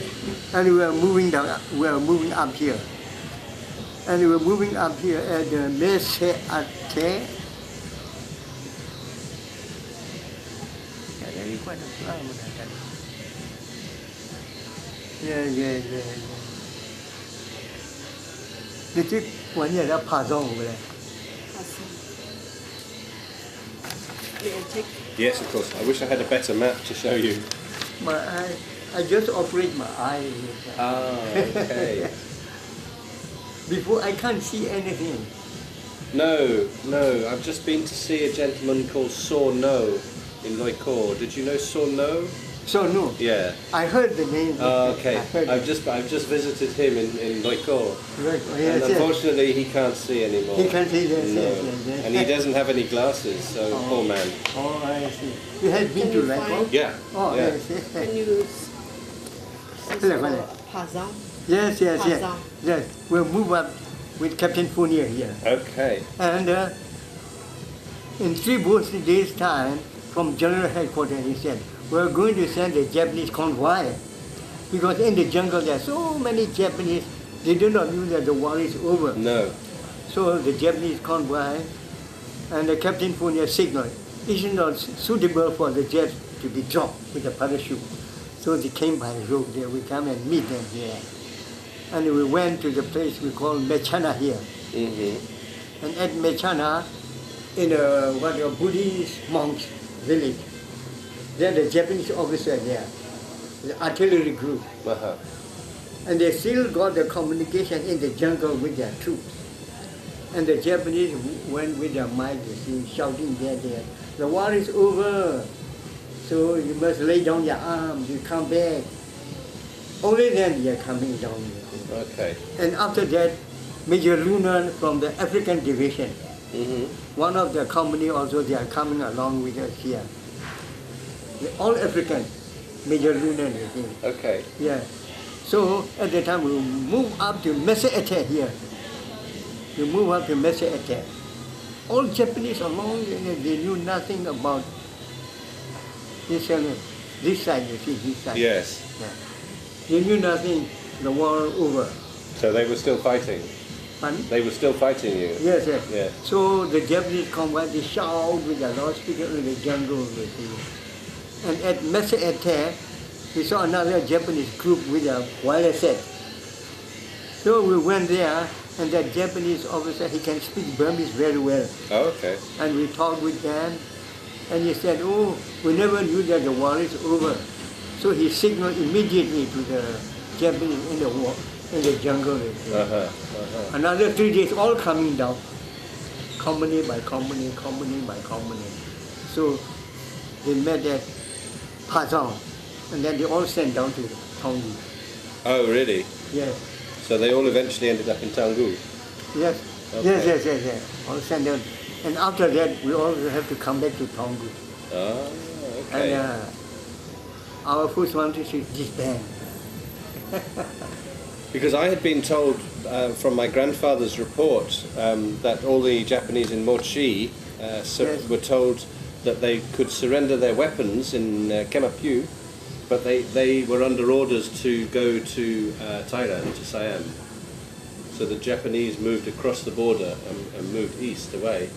Speaker 2: And we are moving down. We are moving up here. And we were moving up here at the Meseate. Yeah. Did you want to have Pazong over there?
Speaker 3: May I take?
Speaker 1: Yes, of course. I wish I had a better map to show you.
Speaker 2: But I just operate my eye.
Speaker 1: Okay.
Speaker 2: Before I can't see anything.
Speaker 1: No. I've just been to see a gentleman called Saw No in Loikor. Did you know Saw No?
Speaker 2: So no.
Speaker 1: Yeah.
Speaker 2: I heard the name.
Speaker 1: Okay. I've just visited him in Loikor.
Speaker 2: Right.
Speaker 1: And unfortunately, he can't see anymore.
Speaker 2: He can't see that.
Speaker 1: No.
Speaker 2: Yes.
Speaker 1: And he doesn't have any glasses, so poor man.
Speaker 2: Oh, I see. You had been
Speaker 3: Can
Speaker 2: to
Speaker 3: you
Speaker 2: Laiko?
Speaker 3: find-
Speaker 1: Yeah.
Speaker 2: Oh,
Speaker 1: yeah.
Speaker 2: yes.
Speaker 3: Can you Pazong?
Speaker 2: Yes.
Speaker 3: Pazong.
Speaker 2: Yes. We'll move up with Captain Fournier here.
Speaker 1: Okay.
Speaker 2: And in 3 days' time, from General Headquarters, he said, we're going to send a Japanese convoy. Because in the jungle there are so many Japanese, they do not know that the war is over.
Speaker 1: No.
Speaker 2: So the Japanese convoy and the Captain Fournier signaled, it is not suitable for the jets to be dropped with a parachute. So they came by road there, we come and meet them here. And we went to the place we call Mechana here.
Speaker 1: Mm-hmm.
Speaker 2: And at Mechana, in a Buddhist monks village, there the Japanese officer there, the artillery group.
Speaker 1: Uh-huh.
Speaker 2: And they still got the communication in the jungle with their troops. And the Japanese went with their mic, you see, shouting there. The war is over. So you must lay down your arms, you come back. Only then they are coming down.
Speaker 1: Okay.
Speaker 2: And after that, Major Lunan from the African Division, one of the company also, they are coming along with us here. They're all African, Major Lunan, you see.
Speaker 1: Okay.
Speaker 2: Yeah. So at the time we move up to Meseate here. We move up to Meseate. All Japanese along, they knew nothing about this side, you see, this side.
Speaker 1: Yes.
Speaker 2: Yeah. They knew nothing, the war over.
Speaker 1: So they were still fighting?
Speaker 2: Pardon?
Speaker 1: They were still fighting you?
Speaker 2: Yes.
Speaker 1: Yeah.
Speaker 2: So the Japanese convoy, they shout with the loudspeaker in the jungle, you see. And at Meseate, we saw another Japanese group with a wireless set. So we went there, and that Japanese officer, he can speak Burmese very well.
Speaker 1: Oh, okay.
Speaker 2: And we talked with them, and he said, oh, we never knew that the war is over. So he signaled immediately to the Japanese in the war, in the jungle. Another 3 days, all coming down, company by company. So they met at Pazong, and then they all sent down to Tongu.
Speaker 1: Oh, really?
Speaker 2: Yes.
Speaker 1: So they all eventually ended up in Taungu?
Speaker 2: Yes.
Speaker 1: Okay.
Speaker 2: Yes. All sent down. And after that, we all have to come back to Tongu.
Speaker 1: Oh, okay.
Speaker 2: And our first one to disband.
Speaker 1: Because I had been told from my grandfather's report that all the Japanese in Mochi were told that they could surrender their weapons in Kemapyu, but they were under orders to go to Thailand, to Siam. So the Japanese moved across the border and moved east away.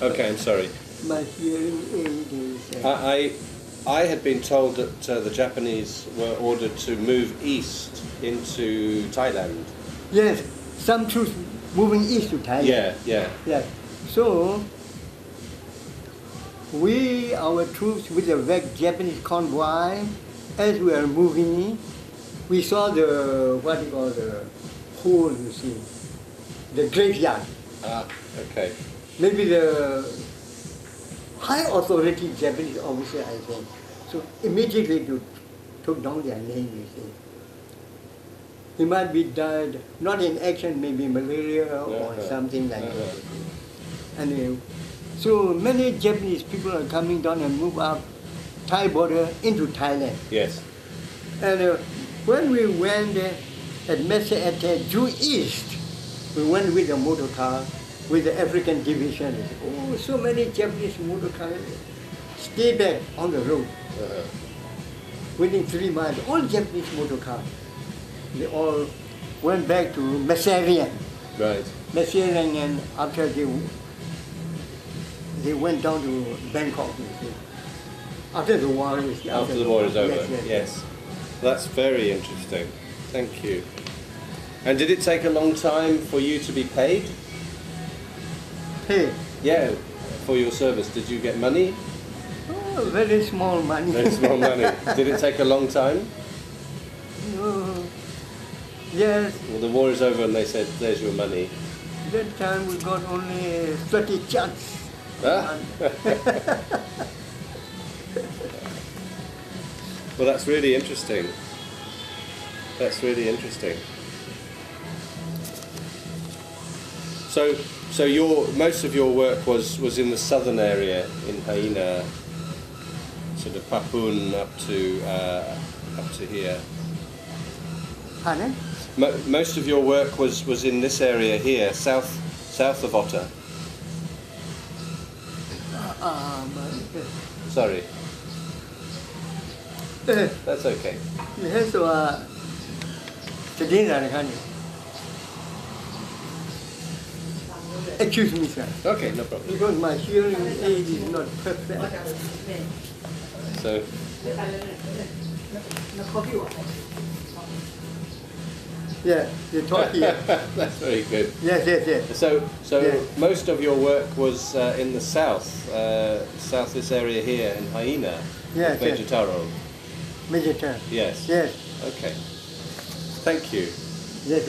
Speaker 1: Okay, I'm sorry.
Speaker 2: My hearing aid is...
Speaker 1: I had been told that the Japanese were ordered to move east into Thailand.
Speaker 2: Yes, some troops moving east to Thailand.
Speaker 1: Yeah, yeah.
Speaker 2: Yes. So our troops with the Japanese convoy, as we are moving, we saw the what you call the hole, you see, the graveyard.
Speaker 1: Ah, okay.
Speaker 2: Maybe the high authority Japanese officer, I think. So immediately took down their name, you see. He might be died, not in action, maybe malaria or something like that. Anyway, so many Japanese people are coming down and move up Thai border into Thailand.
Speaker 1: Yes.
Speaker 2: And when we went at Messe due east, we went with a motor car with the African division. Oh, so many Japanese motor cars stay back on the road. Within 3 miles, all Japanese motor cars. They all went back to Messarian.
Speaker 1: Right.
Speaker 2: Messarian, and after they went down to Bangkok, you see. After the war is
Speaker 1: After the war is over.
Speaker 2: Yes.
Speaker 1: Yes. That's very interesting. Thank you. And did it take a long time for you to be paid?
Speaker 2: Hey,
Speaker 1: Yeah, for your service. Did you get money?
Speaker 2: oh, very small money.
Speaker 1: Very small money. Did it take a long time?
Speaker 2: Oh, yes,
Speaker 1: Well, the war is over and they said, there's your money.
Speaker 2: that time we got only 30 chats.
Speaker 1: Ah. Well, that's really interesting. That's really interesting. So most of your work was in the southern area in Haina, sort of Papun up to here.
Speaker 2: Pardon?
Speaker 1: Most of your work was in this area here, south of Otta. Sorry. That's okay.
Speaker 2: Yes, so today, excuse me, sir,
Speaker 1: Okay, no problem.
Speaker 2: because my hearing aid is not perfect.
Speaker 1: So,
Speaker 2: Yeah, you talk here.
Speaker 1: that's very good.
Speaker 2: Yes.
Speaker 1: So
Speaker 2: Yeah.
Speaker 1: most of your work was in the south this area here in Haina,
Speaker 2: Yes, yes.
Speaker 1: Major Turrall.
Speaker 2: Major turn.
Speaker 1: Yes.
Speaker 2: Yes,
Speaker 1: Okay. Thank you.
Speaker 2: yes.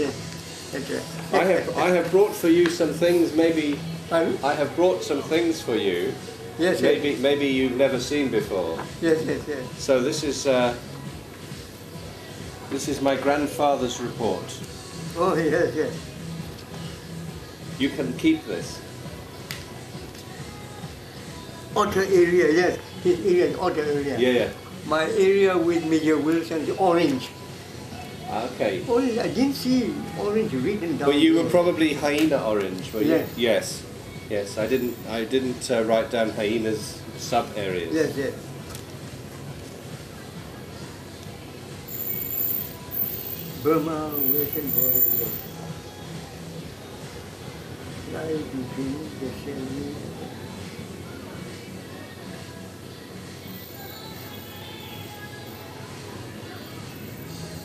Speaker 2: Okay.
Speaker 1: I have brought for you some things. Maybe
Speaker 2: Pardon?
Speaker 1: I have brought some things for you.
Speaker 2: Yes,
Speaker 1: Maybe you've never seen before.
Speaker 2: yes.
Speaker 1: So this is my grandfather's report.
Speaker 2: Oh, yes.
Speaker 1: You can keep this.
Speaker 2: Outer area, yes. His area is outer area.
Speaker 1: Yeah.
Speaker 2: My area with Major Wilson is orange.
Speaker 1: Okay.
Speaker 2: Orange, I didn't see orange written down.
Speaker 1: Well, you were
Speaker 2: there.
Speaker 1: probably hyena orange, were you?
Speaker 2: Yes.
Speaker 1: Yes. I didn't write down hyenas sub areas.
Speaker 2: Yes. Burma, Western border, yes. Lie between the Shelly.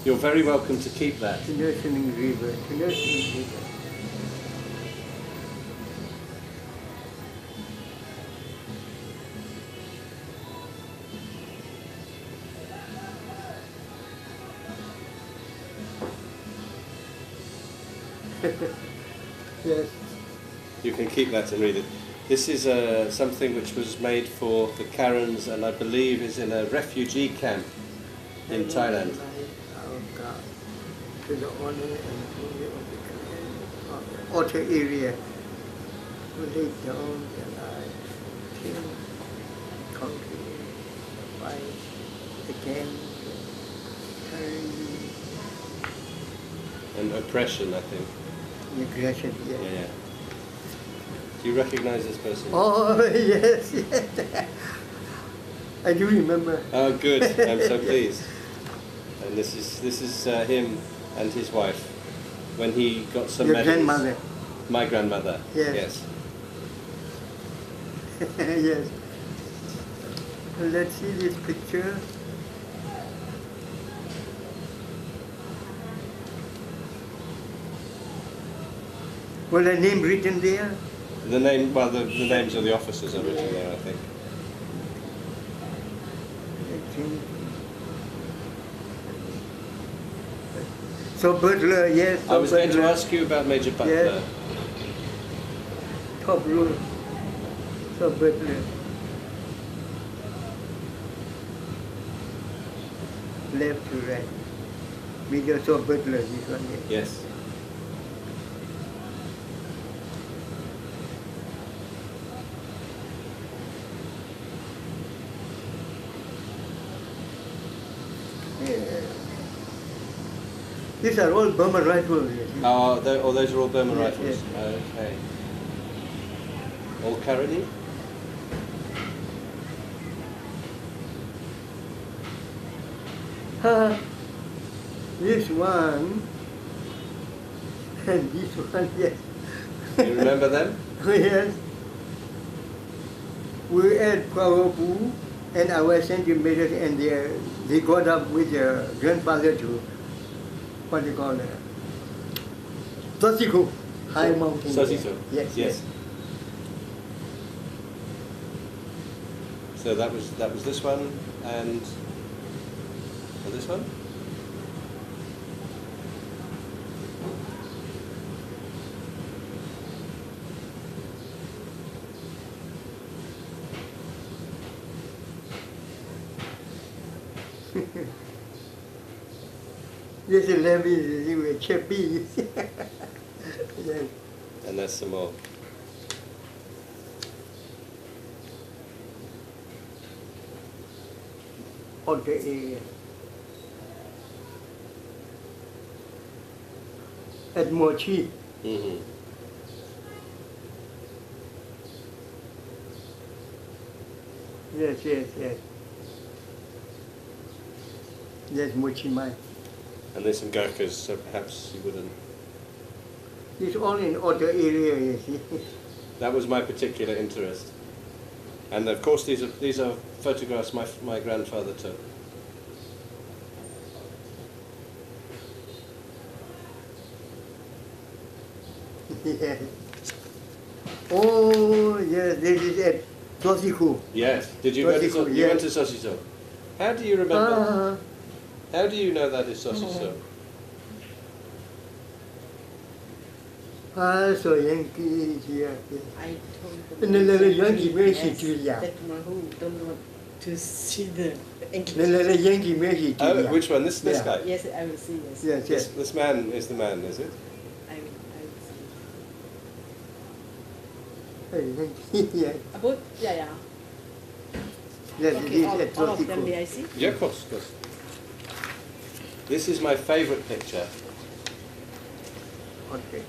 Speaker 1: You're very welcome to keep that.
Speaker 2: Nursing River. Yes.
Speaker 1: You can keep that and read it. This is something which was made for the Karens, and I believe is in a refugee camp in Thailand.
Speaker 2: Our God, to the honor and glory of the outer area, who laid down their lives, till country, fight against tyranny,
Speaker 1: And oppression, I think.
Speaker 2: aggression.
Speaker 1: Yeah. Do you recognize this person?
Speaker 2: Oh, yes. I do remember.
Speaker 1: Oh, good. I'm so pleased. And this is him and his wife when he got some
Speaker 2: Your
Speaker 1: medals.
Speaker 2: grandmother.
Speaker 1: My grandmother.
Speaker 2: Yes.
Speaker 1: Yes.
Speaker 2: Yes. Let's see this picture. Was the name written there?
Speaker 1: The name, well, the names of the officers are written there, I think.
Speaker 2: So Butler, yes.
Speaker 1: I was going to ask you about Major Butler.
Speaker 2: Yes. Top row. So Butler. Left to right. Major so Butler, this one.
Speaker 1: Yes.
Speaker 2: These are all Burma rifles.
Speaker 1: Oh, those are all Burma
Speaker 2: Yes,
Speaker 1: rifles.
Speaker 2: yes.
Speaker 1: Okay. All Caroni?
Speaker 2: This one and this one, yes.
Speaker 1: You remember them?
Speaker 2: Yes. We had Kwaopu and our centimeters, and they got up with their grandfather to what do you call it? Sosiku, high mountain.
Speaker 1: Sosiku.
Speaker 2: Yes, yes.
Speaker 1: So that was this one and this one?
Speaker 2: This is Levy, you were Chepi. Yes.
Speaker 1: And there's some more.
Speaker 2: On the area. At Mochi.
Speaker 1: Mm-hmm.
Speaker 2: Yes, yes, yes. Yes, Mochi Mai.
Speaker 1: And there's some Gurkhas, so perhaps you wouldn't.
Speaker 2: It's all in other area, you see.
Speaker 1: That was my particular interest. And of course these are photographs my grandfather took.
Speaker 2: Yes. Oh, yes, this is at Sosiku.
Speaker 1: Yes. Did you go to
Speaker 2: Sosiku,
Speaker 1: you went
Speaker 2: yes.
Speaker 1: to Sosiso? How do you remember? How do you know that is Sosiso?
Speaker 2: So Yankee here.
Speaker 3: I told
Speaker 2: And the little Yankee Mercy
Speaker 3: yes,
Speaker 2: to ya.
Speaker 3: that one who don't want to see the
Speaker 2: The
Speaker 3: English.
Speaker 2: little Yankee Mercy to
Speaker 1: Oh,
Speaker 2: ya.
Speaker 1: which one? This
Speaker 2: Yeah.
Speaker 1: guy?
Speaker 3: Yes, I will see. Yes,
Speaker 2: Yes,
Speaker 1: This,
Speaker 2: yes.
Speaker 1: this man is the man, is it?
Speaker 3: I will see.
Speaker 2: Hey, Yankee, yeah.
Speaker 3: About yeah.
Speaker 2: Yes, it
Speaker 3: Okay,
Speaker 2: is
Speaker 3: all
Speaker 2: at
Speaker 3: of them.
Speaker 2: Sosiku.
Speaker 3: May I see?
Speaker 1: Yeah, of course, of course. This is my favourite picture.
Speaker 2: Okay.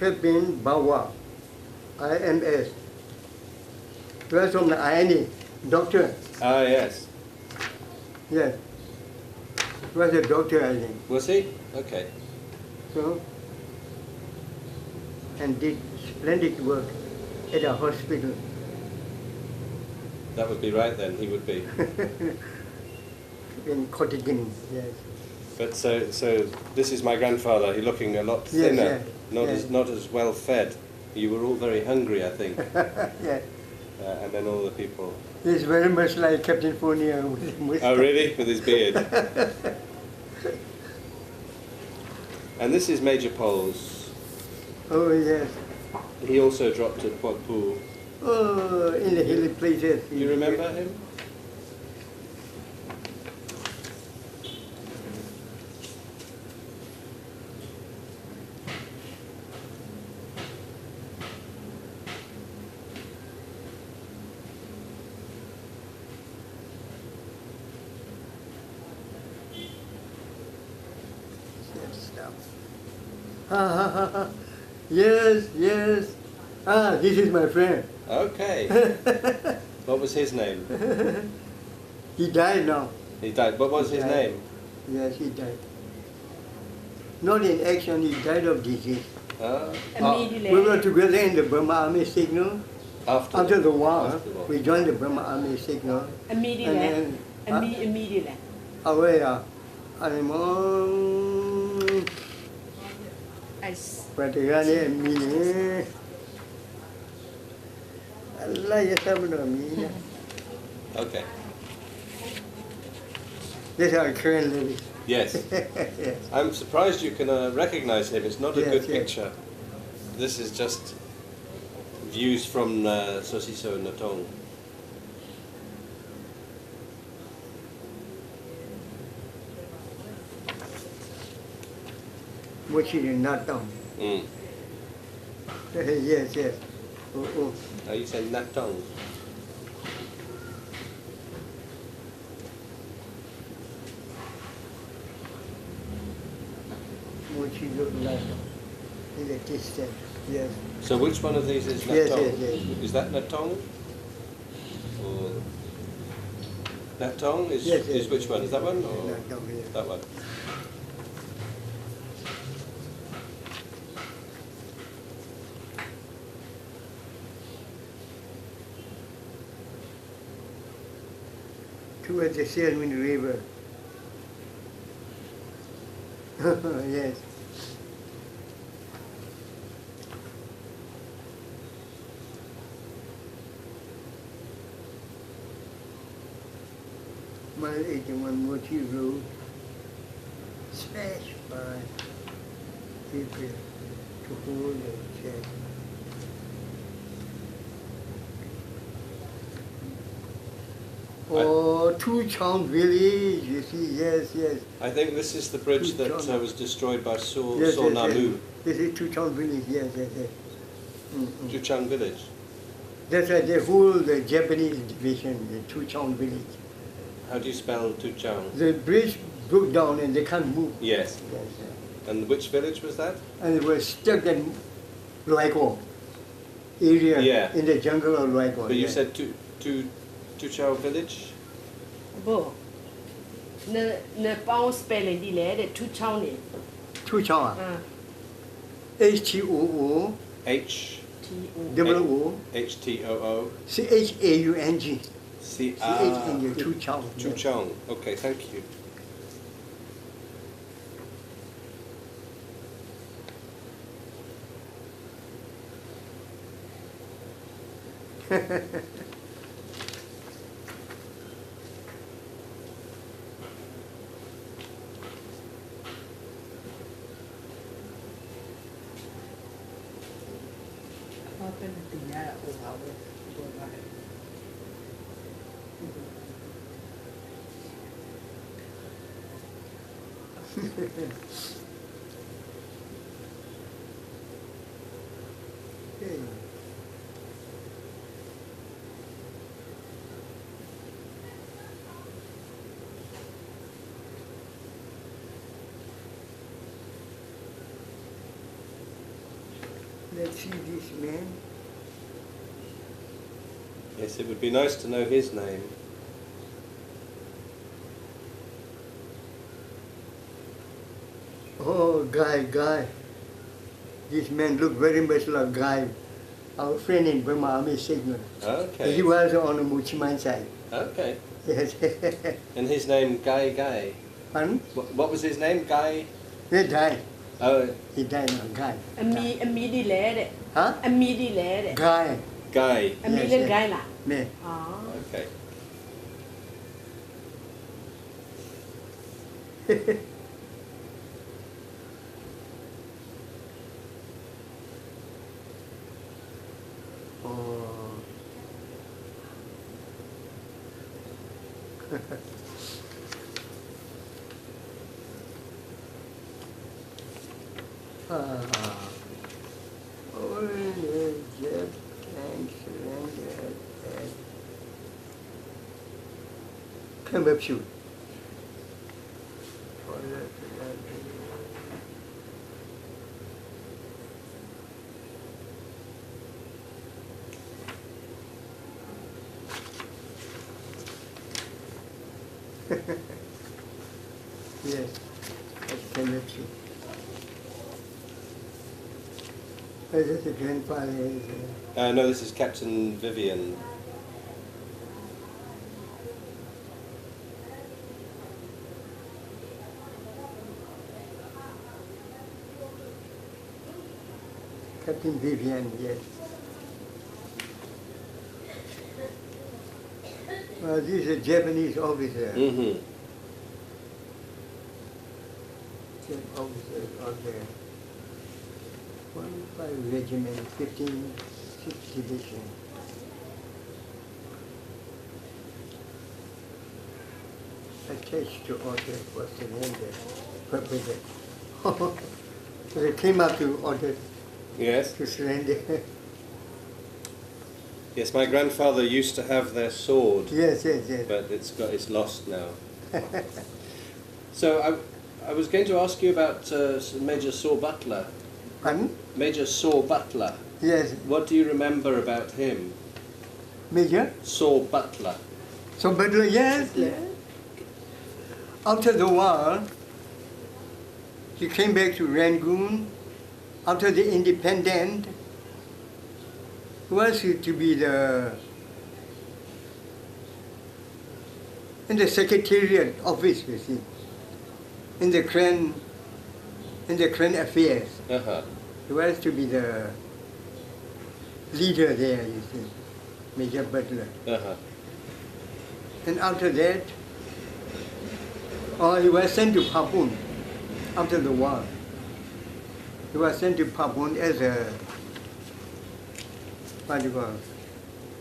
Speaker 2: Captain Bawa, IMS. Right from the INE, doctor.
Speaker 1: Ah, yes.
Speaker 2: Yes. Was a doctor, I think.
Speaker 1: Was he? Okay.
Speaker 2: So, and did splendid work at a hospital.
Speaker 1: That would be right then, he would be.
Speaker 2: In Cottagin, yes.
Speaker 1: But so this is my grandfather, he's looking a lot
Speaker 2: Yes,
Speaker 1: thinner,
Speaker 2: yes,
Speaker 1: not
Speaker 2: yes.
Speaker 1: not as well fed. You were all very hungry, I think.
Speaker 2: Yes.
Speaker 1: And then all the people.
Speaker 2: He's very much like Captain Fournier with his mustache.
Speaker 1: Oh really? With his beard. And this is Major Poles.
Speaker 2: Oh, yes.
Speaker 1: He also dropped at Pokpu.
Speaker 2: Oh, in the hilly places.
Speaker 1: Do you remember him?
Speaker 2: laugh. Ha ha ha ha. Yes, yes. Ah, this is my friend.
Speaker 1: Okay. What was his name?
Speaker 2: He died now.
Speaker 1: He died. What was
Speaker 2: He
Speaker 1: his
Speaker 2: died.
Speaker 1: name?
Speaker 2: Yes, he died. Not in action, he died of disease.
Speaker 1: Ah,
Speaker 3: Immediately.
Speaker 2: We were together in the Burma Army signal. After the war,
Speaker 1: After the war.
Speaker 2: we joined the Burma Army signal.
Speaker 3: Immediately.
Speaker 2: And then,
Speaker 3: Immediately.
Speaker 2: away, I'm Patigani and me. Allah, yes, I'm
Speaker 1: Okay.
Speaker 2: This is our current lady.
Speaker 1: Yes.
Speaker 2: Yes.
Speaker 1: I'm surprised you can recognize him. It's not a
Speaker 2: Yes,
Speaker 1: good
Speaker 2: yes.
Speaker 1: picture. This is just views from Sosiso Natong.
Speaker 2: Which is not done.
Speaker 1: Mm.
Speaker 2: Yes, yes. Oh, oh.
Speaker 1: Now you say Natong.
Speaker 2: Which is look like in the distance. Yes.
Speaker 1: So which one of these is Natong?
Speaker 2: Yes, yes, yes.
Speaker 1: Is that Natong? Or Natong is,
Speaker 2: Yes, yes.
Speaker 1: is which one? Is that one or
Speaker 2: Not done, yes.
Speaker 1: that one?
Speaker 2: Towards the Selwyn River. Yes. Mile 81 Mochi Road, smashed by people to hold and check. Oh, Turrall village, you see, yes, yes.
Speaker 1: I think this is the bridge that was destroyed by
Speaker 2: Yes, yes,
Speaker 1: Namu,
Speaker 2: yes. This is Turrall village, yes, yes, yes.
Speaker 1: Juchang village.
Speaker 2: That's right, they hold the Japanese division, the Turrall village.
Speaker 1: How do you spell Tuchang?
Speaker 2: The bridge broke down and they can't move.
Speaker 1: Yes.
Speaker 2: Yes, yes.
Speaker 1: And which village was that?
Speaker 2: And they were stuck in Loiko area,
Speaker 1: Yeah.
Speaker 2: in the jungle of Loiko.
Speaker 1: But you
Speaker 2: yes.
Speaker 1: said Tuchang village?
Speaker 3: Bo. Ne pound spelling ဒီလေတဲ့ 2ချောင်းနေ
Speaker 2: Turrall,
Speaker 3: အာ
Speaker 2: H-T-O-O,
Speaker 1: H
Speaker 2: double O,
Speaker 1: H T O O
Speaker 2: C-H-A-U-N-G.
Speaker 1: C
Speaker 2: C-H-A-U-N-G, Turrall.
Speaker 1: Tuchang. Okay, thank you.
Speaker 2: Okay. Let's see this man.
Speaker 1: Yes, it would be nice to know his name.
Speaker 2: Oh, Guy. This man looked very much like Guy, our friend in Burma Army signal.
Speaker 1: Okay.
Speaker 2: He was on the Muchiman side.
Speaker 1: Okay.
Speaker 2: Yes.
Speaker 1: And his name Guy.
Speaker 2: Pardon?
Speaker 1: What was his name? Guy?
Speaker 2: He died.
Speaker 1: Oh,
Speaker 2: He died now, Guy.
Speaker 3: အမီဒီလေတဲ့
Speaker 2: Huh?
Speaker 3: အမီဒီလေတဲ့
Speaker 2: Guy.
Speaker 1: Guy.
Speaker 3: အမီလေဂိုင်းလား
Speaker 2: Me.
Speaker 3: อ๋อ
Speaker 1: Okay.
Speaker 2: Oh. Oh, yeah, Jeff, thanks, surrender. Come up, shoot. Yes, that's chemistry. This is the grandfather.
Speaker 1: No, this is Captain Vivian.
Speaker 2: Captain Vivian, yes. This is a Japanese officer.
Speaker 1: Mm-hmm.
Speaker 2: Officer of the 105 Regiment, 15th Division. Attached to order was surrendered, purported. So they came up to order
Speaker 1: Yes.
Speaker 2: to surrender.
Speaker 1: Yes, my grandfather used to have their sword,
Speaker 2: Yes.
Speaker 1: but it's lost now. So I was going to ask you about Major Saw Butler.
Speaker 2: Pardon?
Speaker 1: Major Saw Butler.
Speaker 2: Yes,
Speaker 1: What do you remember about him?
Speaker 2: Major.
Speaker 1: Saw Butler.
Speaker 2: So Butler, yes. After the war, he came back to Rangoon. After the independence, he was to be in the secretariat office, you see, in the Crown Affairs.
Speaker 1: Uh-huh.
Speaker 2: He was to be the leader there, you see, Major Butler.
Speaker 1: Uh-huh.
Speaker 2: And after that, he was sent to Papun after the war. He was sent to Papun as a,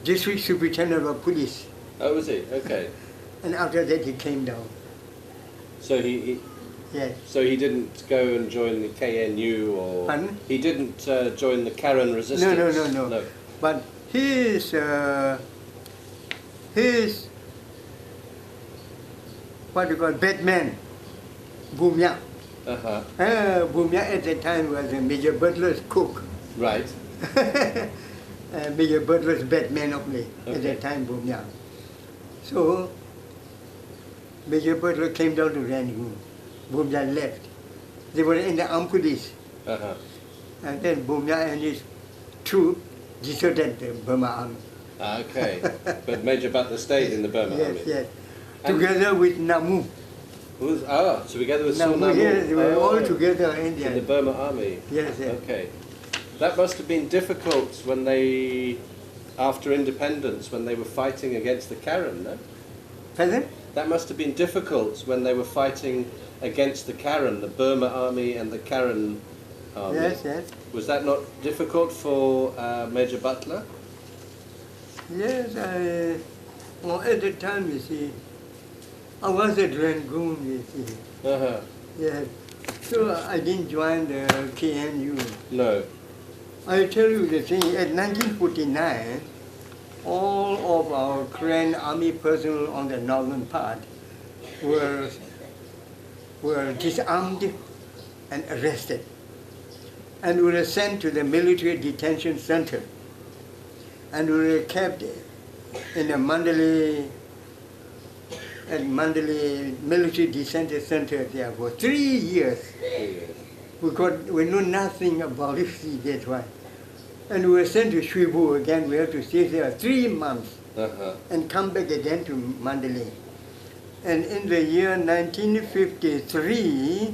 Speaker 2: district superintendent of police.
Speaker 1: Oh, was he? Okay.
Speaker 2: And after that he came down.
Speaker 1: So he
Speaker 2: Yes.
Speaker 1: so he didn't go and join the KNU or...
Speaker 2: Pardon?
Speaker 1: He didn't join the Karen resistance?
Speaker 2: No. But his Batman, Bumya.
Speaker 1: Uh-huh.
Speaker 2: Bumya at that time was Major Butler's cook.
Speaker 1: Right.
Speaker 2: Major Butler's Batman only at
Speaker 1: Okay.
Speaker 2: that time, Bumya. So Major Butler came down to Rangoon. Bumya left. They were in the armed police.
Speaker 1: Uh-huh.
Speaker 2: And then Bumya and his troop deserted the Burma army.
Speaker 1: Okay. But Major Butler stayed in the Burma army?
Speaker 2: Yes.
Speaker 1: And-
Speaker 2: Together with Namu.
Speaker 1: So together with Saw
Speaker 2: Namu,
Speaker 1: Namu?
Speaker 2: yes, they were all
Speaker 1: Oh,
Speaker 2: together in
Speaker 1: in the
Speaker 2: there.
Speaker 1: Burma army?
Speaker 2: Yes.
Speaker 1: Okay. That must have been difficult when they, after independence, when they were fighting against the Karen, no?
Speaker 2: Pardon?
Speaker 1: That must have been difficult when they were fighting against the Karen, the Burma army and the Karen army.
Speaker 2: Yes.
Speaker 1: Was that not difficult for Major Butler?
Speaker 2: Yes, at the time, you see, I was at Rangoon, you see.
Speaker 1: Uh-huh.
Speaker 2: Yes. So I didn't join the KNU.
Speaker 1: No.
Speaker 2: I tell you the thing, at 1949, all of our Karen army personnel on the northern part were disarmed and arrested and were sent to the military detention center and were kept in a Mandalay military detention center there for 3 years. We know nothing about it, see, that's why. And we were sent to Shibu again. We had to stay there 3 months
Speaker 1: Uh-huh.
Speaker 2: and come back again to Mandalay. And in the year 1953,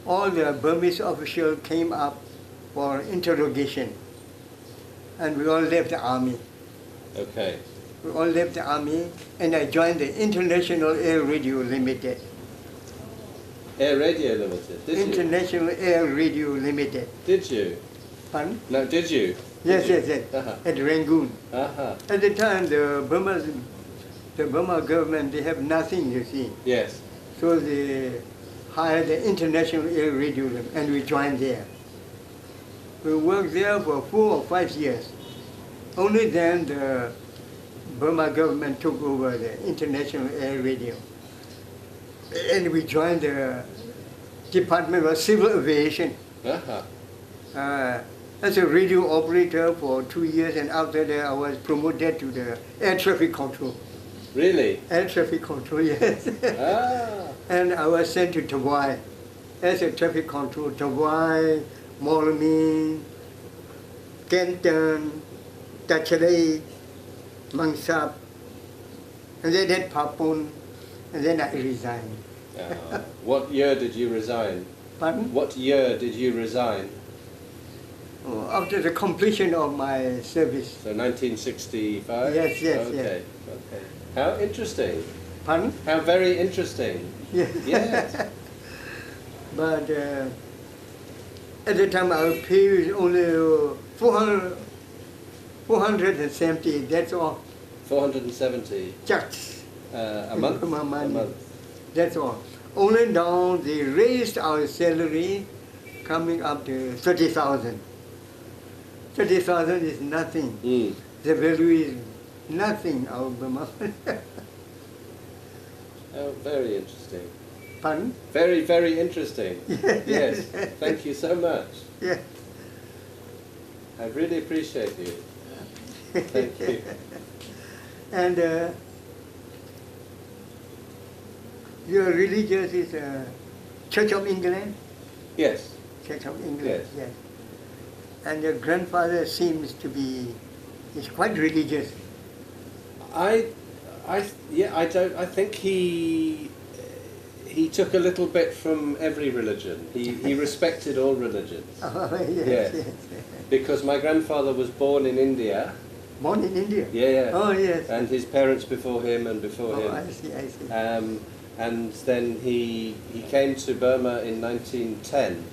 Speaker 2: all the Burmese officials came up for interrogation. And we all left the army.
Speaker 1: Okay.
Speaker 2: We all left the army, and I joined the International Air Radio Limited.
Speaker 1: Air Radio Limited, did you?
Speaker 2: International Air Radio Limited.
Speaker 1: Did you?
Speaker 2: Pardon?
Speaker 1: No, did you?
Speaker 2: Yes.
Speaker 1: Uh-huh.
Speaker 2: At Rangoon.
Speaker 1: Uh-huh.
Speaker 2: At the time, the Burma government, they have nothing, you see.
Speaker 1: Yes.
Speaker 2: So they hired the International Air Radio, and we joined there. We worked there for 4 or 5 years. Only then the Burma government took over the International Air Radio. And we joined the Department of Civil Aviation.
Speaker 1: Uh-huh.
Speaker 2: As a radio operator for 2 years, and after that I was promoted to the air traffic control.
Speaker 1: Really?
Speaker 2: Air traffic control, yes.
Speaker 1: Ah.
Speaker 2: And I was sent to Turrall as a traffic control. Turrall, Moulmein, Kenton, Tachelay, Mangsap, and then at Papun, and then I resigned.
Speaker 1: What year did you resign?
Speaker 2: Pardon?
Speaker 1: What year did you resign?
Speaker 2: Oh, after the completion of my service.
Speaker 1: So 1965?
Speaker 2: Yes, yes,
Speaker 1: okay.
Speaker 2: yes.
Speaker 1: Okay. How interesting.
Speaker 2: Pardon?
Speaker 1: How very interesting.
Speaker 2: Yes.
Speaker 1: Yes.
Speaker 2: But at the time our pay was only 470, that's all.
Speaker 1: 470
Speaker 2: Just
Speaker 1: a month?
Speaker 2: money.
Speaker 1: A month.
Speaker 2: That's all. Only now they raised our salary coming up to 30,000. 30,000 is nothing.
Speaker 1: Mm.
Speaker 2: The value is nothing out of the money.
Speaker 1: Oh, very interesting.
Speaker 2: Pardon?
Speaker 1: Very, very interesting. Yes. Thank you so much.
Speaker 2: Yeah.
Speaker 1: I really appreciate you. Thank you.
Speaker 2: And your religious is Church of England?
Speaker 1: Yes.
Speaker 2: Church of England,
Speaker 1: Yes.
Speaker 2: yes. And your grandfather seems to be, is quite religious.
Speaker 1: I think he took a little bit from every religion. He respected all religions.
Speaker 2: Oh, yes,
Speaker 1: Yes.
Speaker 2: yes.
Speaker 1: Because my grandfather was born in India.
Speaker 2: Born in India?
Speaker 1: Yeah, yeah.
Speaker 2: Oh, yes.
Speaker 1: And his parents before him and before
Speaker 2: Oh,
Speaker 1: him.
Speaker 2: I see, I see.
Speaker 1: And then he came to Burma in 1910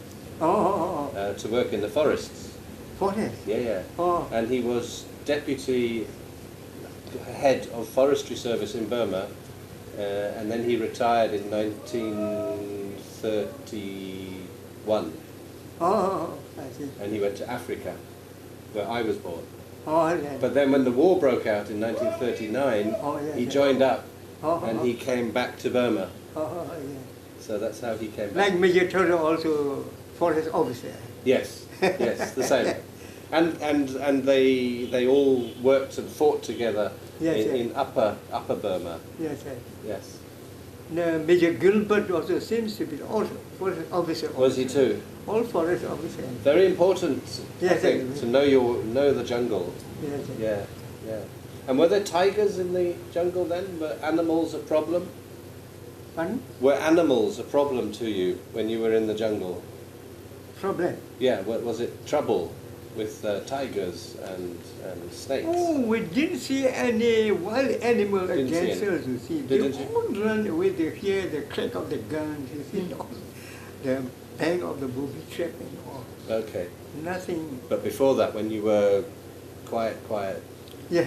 Speaker 1: to work in the forests.
Speaker 2: Forest?
Speaker 1: Yeah, yeah.
Speaker 2: Oh,
Speaker 1: And he was deputy head of forestry service in Burma, and then he retired in 1931,
Speaker 2: I see.
Speaker 1: and he went to Africa, where I was born.
Speaker 2: Oh, yes.
Speaker 1: But then when the war broke out in 1939,
Speaker 2: Oh, yes,
Speaker 1: he
Speaker 2: yes.
Speaker 1: joined up,
Speaker 2: Oh,
Speaker 1: and he came back to Burma.
Speaker 2: yes.
Speaker 1: So that's how he came back.
Speaker 2: Like Major Turrall also forest officer.
Speaker 1: Yes, yes, the same. And they all worked and fought together
Speaker 2: Yes, yes.
Speaker 1: in upper Burma.
Speaker 2: Yes, yes.
Speaker 1: Yes.
Speaker 2: The Major Gilbert also seems to be also forest officer.
Speaker 1: Was he too?
Speaker 2: All forest officer.
Speaker 1: Very important, I
Speaker 2: Yes,
Speaker 1: think,
Speaker 2: yes.
Speaker 1: to know the jungle.
Speaker 2: Yes, yes.
Speaker 1: Yeah, yeah. And were there tigers in the jungle then? Were animals a problem?
Speaker 2: Pardon?
Speaker 1: Were animals a problem to you when you were in the jungle?
Speaker 2: Problem.
Speaker 1: Yeah, was it trouble with tigers and snakes?
Speaker 2: Oh, we didn't see any wild animal
Speaker 1: Didn't see
Speaker 2: against
Speaker 1: any.
Speaker 2: us, you see.
Speaker 1: Didn't
Speaker 2: They
Speaker 1: you?
Speaker 2: all run away, they hear the crack of the guns, you see, all the bang of the booby trap and all.
Speaker 1: Okay.
Speaker 2: Nothing.
Speaker 1: But before that, when you were quiet,
Speaker 2: Yeah.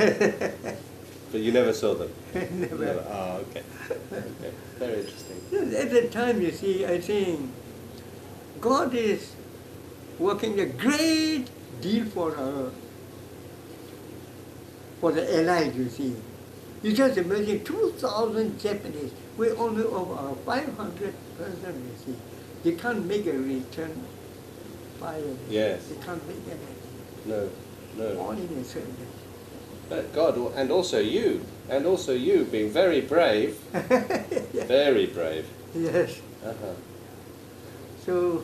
Speaker 1: but you never saw them?
Speaker 2: Never.
Speaker 1: Oh, okay. Okay. Very interesting.
Speaker 2: At the time, you see, I think God is working a great deal for the Allies, you see. You just imagine 2,000 Japanese, we only over 500 persons, you see. They can't make a return fire.
Speaker 1: Yes.
Speaker 2: They can't make anything.
Speaker 1: No, no.
Speaker 2: All in a certain.
Speaker 1: But God, and also you being very brave, very brave.
Speaker 2: Yes.
Speaker 1: Uh-huh.
Speaker 2: So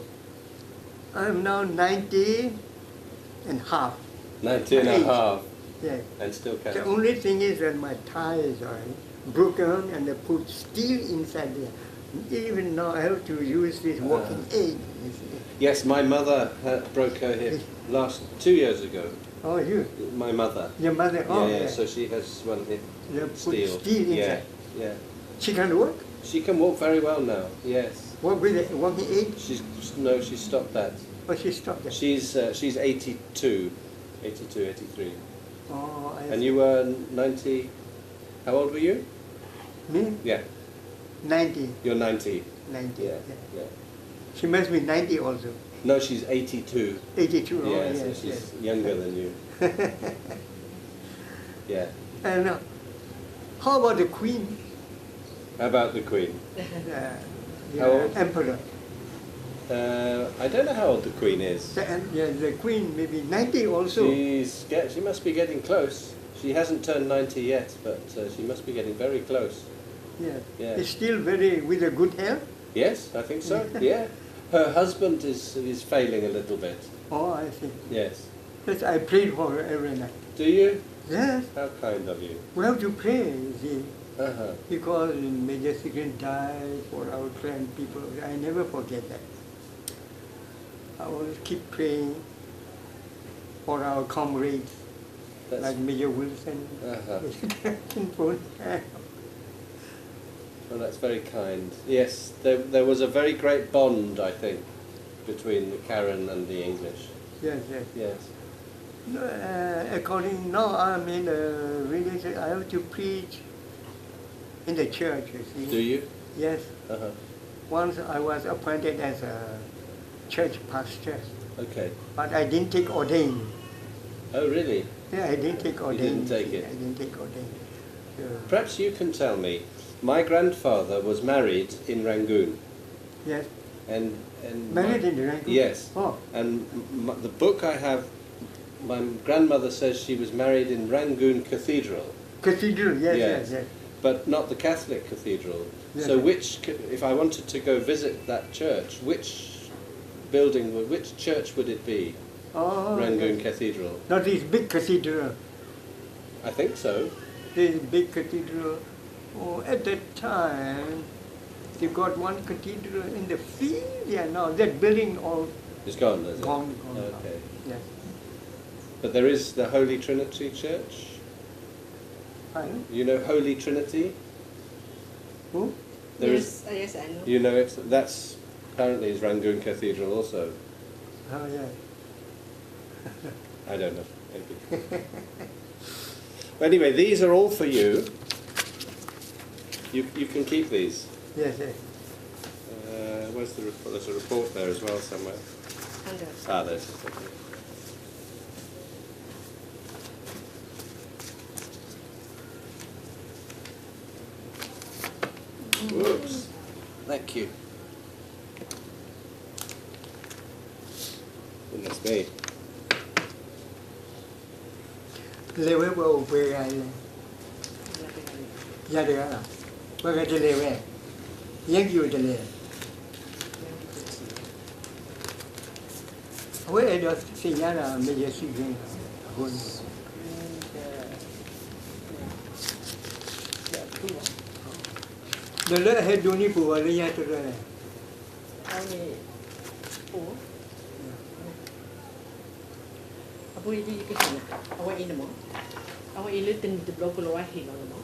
Speaker 2: I'm now 90 and half.
Speaker 1: 90 and a
Speaker 2: Age.
Speaker 1: half,
Speaker 2: Yeah.
Speaker 1: and still
Speaker 2: The
Speaker 1: counting.
Speaker 2: only thing is that my tires are broken and they put steel inside there. Even now I have to use this walking aid. You see.
Speaker 1: Yes, my mother broke her hip 2 years ago.
Speaker 2: Oh, you?
Speaker 1: My mother.
Speaker 2: Your mother? Oh,
Speaker 1: yeah, so she has one hip
Speaker 2: You put
Speaker 1: steel.
Speaker 2: steel
Speaker 1: Yeah,
Speaker 2: inside.
Speaker 1: yeah.
Speaker 2: She can work?
Speaker 1: She can walk very well now. Yes.
Speaker 2: Work with a walking aid?
Speaker 1: She stopped that.
Speaker 2: But she stopped that.
Speaker 1: She's 82, 83.
Speaker 2: Oh, I
Speaker 1: And
Speaker 2: see.
Speaker 1: you were 90. How old were you?
Speaker 2: Me?
Speaker 1: Yeah,
Speaker 2: 90.
Speaker 1: you're 90.
Speaker 2: 90.
Speaker 1: Yeah, yeah.
Speaker 2: She must be 90 also.
Speaker 1: No, she's 82.
Speaker 2: 82. Oh,
Speaker 1: Yeah,
Speaker 2: yes,
Speaker 1: so she's
Speaker 2: yes.
Speaker 1: younger than you. Yeah.
Speaker 2: And how about the Queen?
Speaker 1: How about the Queen?
Speaker 2: The
Speaker 1: How old?
Speaker 2: Emperor.
Speaker 1: I don't know how old the Queen is.
Speaker 2: The Queen maybe 90 also.
Speaker 1: She must be getting close. She hasn't turned 90 yet, but she must be getting very close.
Speaker 2: Yeah.
Speaker 1: Yeah.
Speaker 2: It's still very with a good health.
Speaker 1: Yes, I think so. Yeah. Her husband is failing a little bit.
Speaker 2: Oh, I see.
Speaker 1: Yes.
Speaker 2: Yes, I prayed for her every night.
Speaker 1: Do you?
Speaker 2: Yes,
Speaker 1: How kind of you.
Speaker 2: we have to pray, you see,
Speaker 1: Uh-huh.
Speaker 2: because Major Secret died for our friend people. I never forget that. I always keep praying for our comrades,
Speaker 1: That's,
Speaker 2: like Major Wilson.
Speaker 1: uh-huh.
Speaker 2: Well,
Speaker 1: Well, that's very kind. Yes, there was a very great bond, I think, between the Karen and the English.
Speaker 2: yes, yes.
Speaker 1: Yes.
Speaker 2: No, according now, I'm in a religion. I have to preach in the church. You see.
Speaker 1: Do you?
Speaker 2: Yes.
Speaker 1: Uh-huh.
Speaker 2: Once I was appointed as a church pastor,
Speaker 1: Okay.
Speaker 2: but I didn't take ordain.
Speaker 1: Oh, really?
Speaker 2: Yeah, I didn't take ordain.
Speaker 1: didn't take it?
Speaker 2: I didn't take ordain. So,
Speaker 1: Perhaps you can tell me. My grandfather was married in Rangoon,
Speaker 2: yes.
Speaker 1: and
Speaker 2: Married in the Rangoon?
Speaker 1: Yes.
Speaker 2: Oh,
Speaker 1: And the book I have, my grandmother says she was married in Rangoon Cathedral,
Speaker 2: cathedral. Yes,
Speaker 1: Yes.
Speaker 2: yes, yes.
Speaker 1: but not the Catholic cathedral.
Speaker 2: Yes.
Speaker 1: So if I wanted to go visit that church, which church would it be?
Speaker 2: Oh,
Speaker 1: Rangoon
Speaker 2: yes.
Speaker 1: Cathedral.
Speaker 2: Not this big cathedral.
Speaker 1: I think so.
Speaker 2: This big cathedral. Oh, at that time, they got one cathedral in the field. Yeah, now that building all
Speaker 1: It's gone, is it?
Speaker 2: gone.
Speaker 1: Okay.
Speaker 2: Yes.
Speaker 1: But there is the Holy Trinity Church.
Speaker 2: Pardon?
Speaker 1: You know Holy Trinity?
Speaker 2: Who?
Speaker 1: There is.
Speaker 3: Yes, I know.
Speaker 1: You know it. That's apparently is Rangoon Cathedral also.
Speaker 2: Oh, yeah.
Speaker 1: I don't know. Maybe. Well, anyway, these are all for you. You can keep these.
Speaker 2: Yes, yes.
Speaker 1: Where's the report? There's a report there as well somewhere.
Speaker 3: Under.
Speaker 1: Ah, there's it. Okay. Whoops. Thank you. Goodness me.
Speaker 2: Level vào về cái gia đình à, về cái level về, những gì về level, vậy đó thì nhà là mấy cái sự kiện hôn, đó là hết đôi ní phụ vào nhà tôi rồi,
Speaker 3: Apa ini ke sana? Awak ini mau? Awak ini tin di blok keluar hilang mau?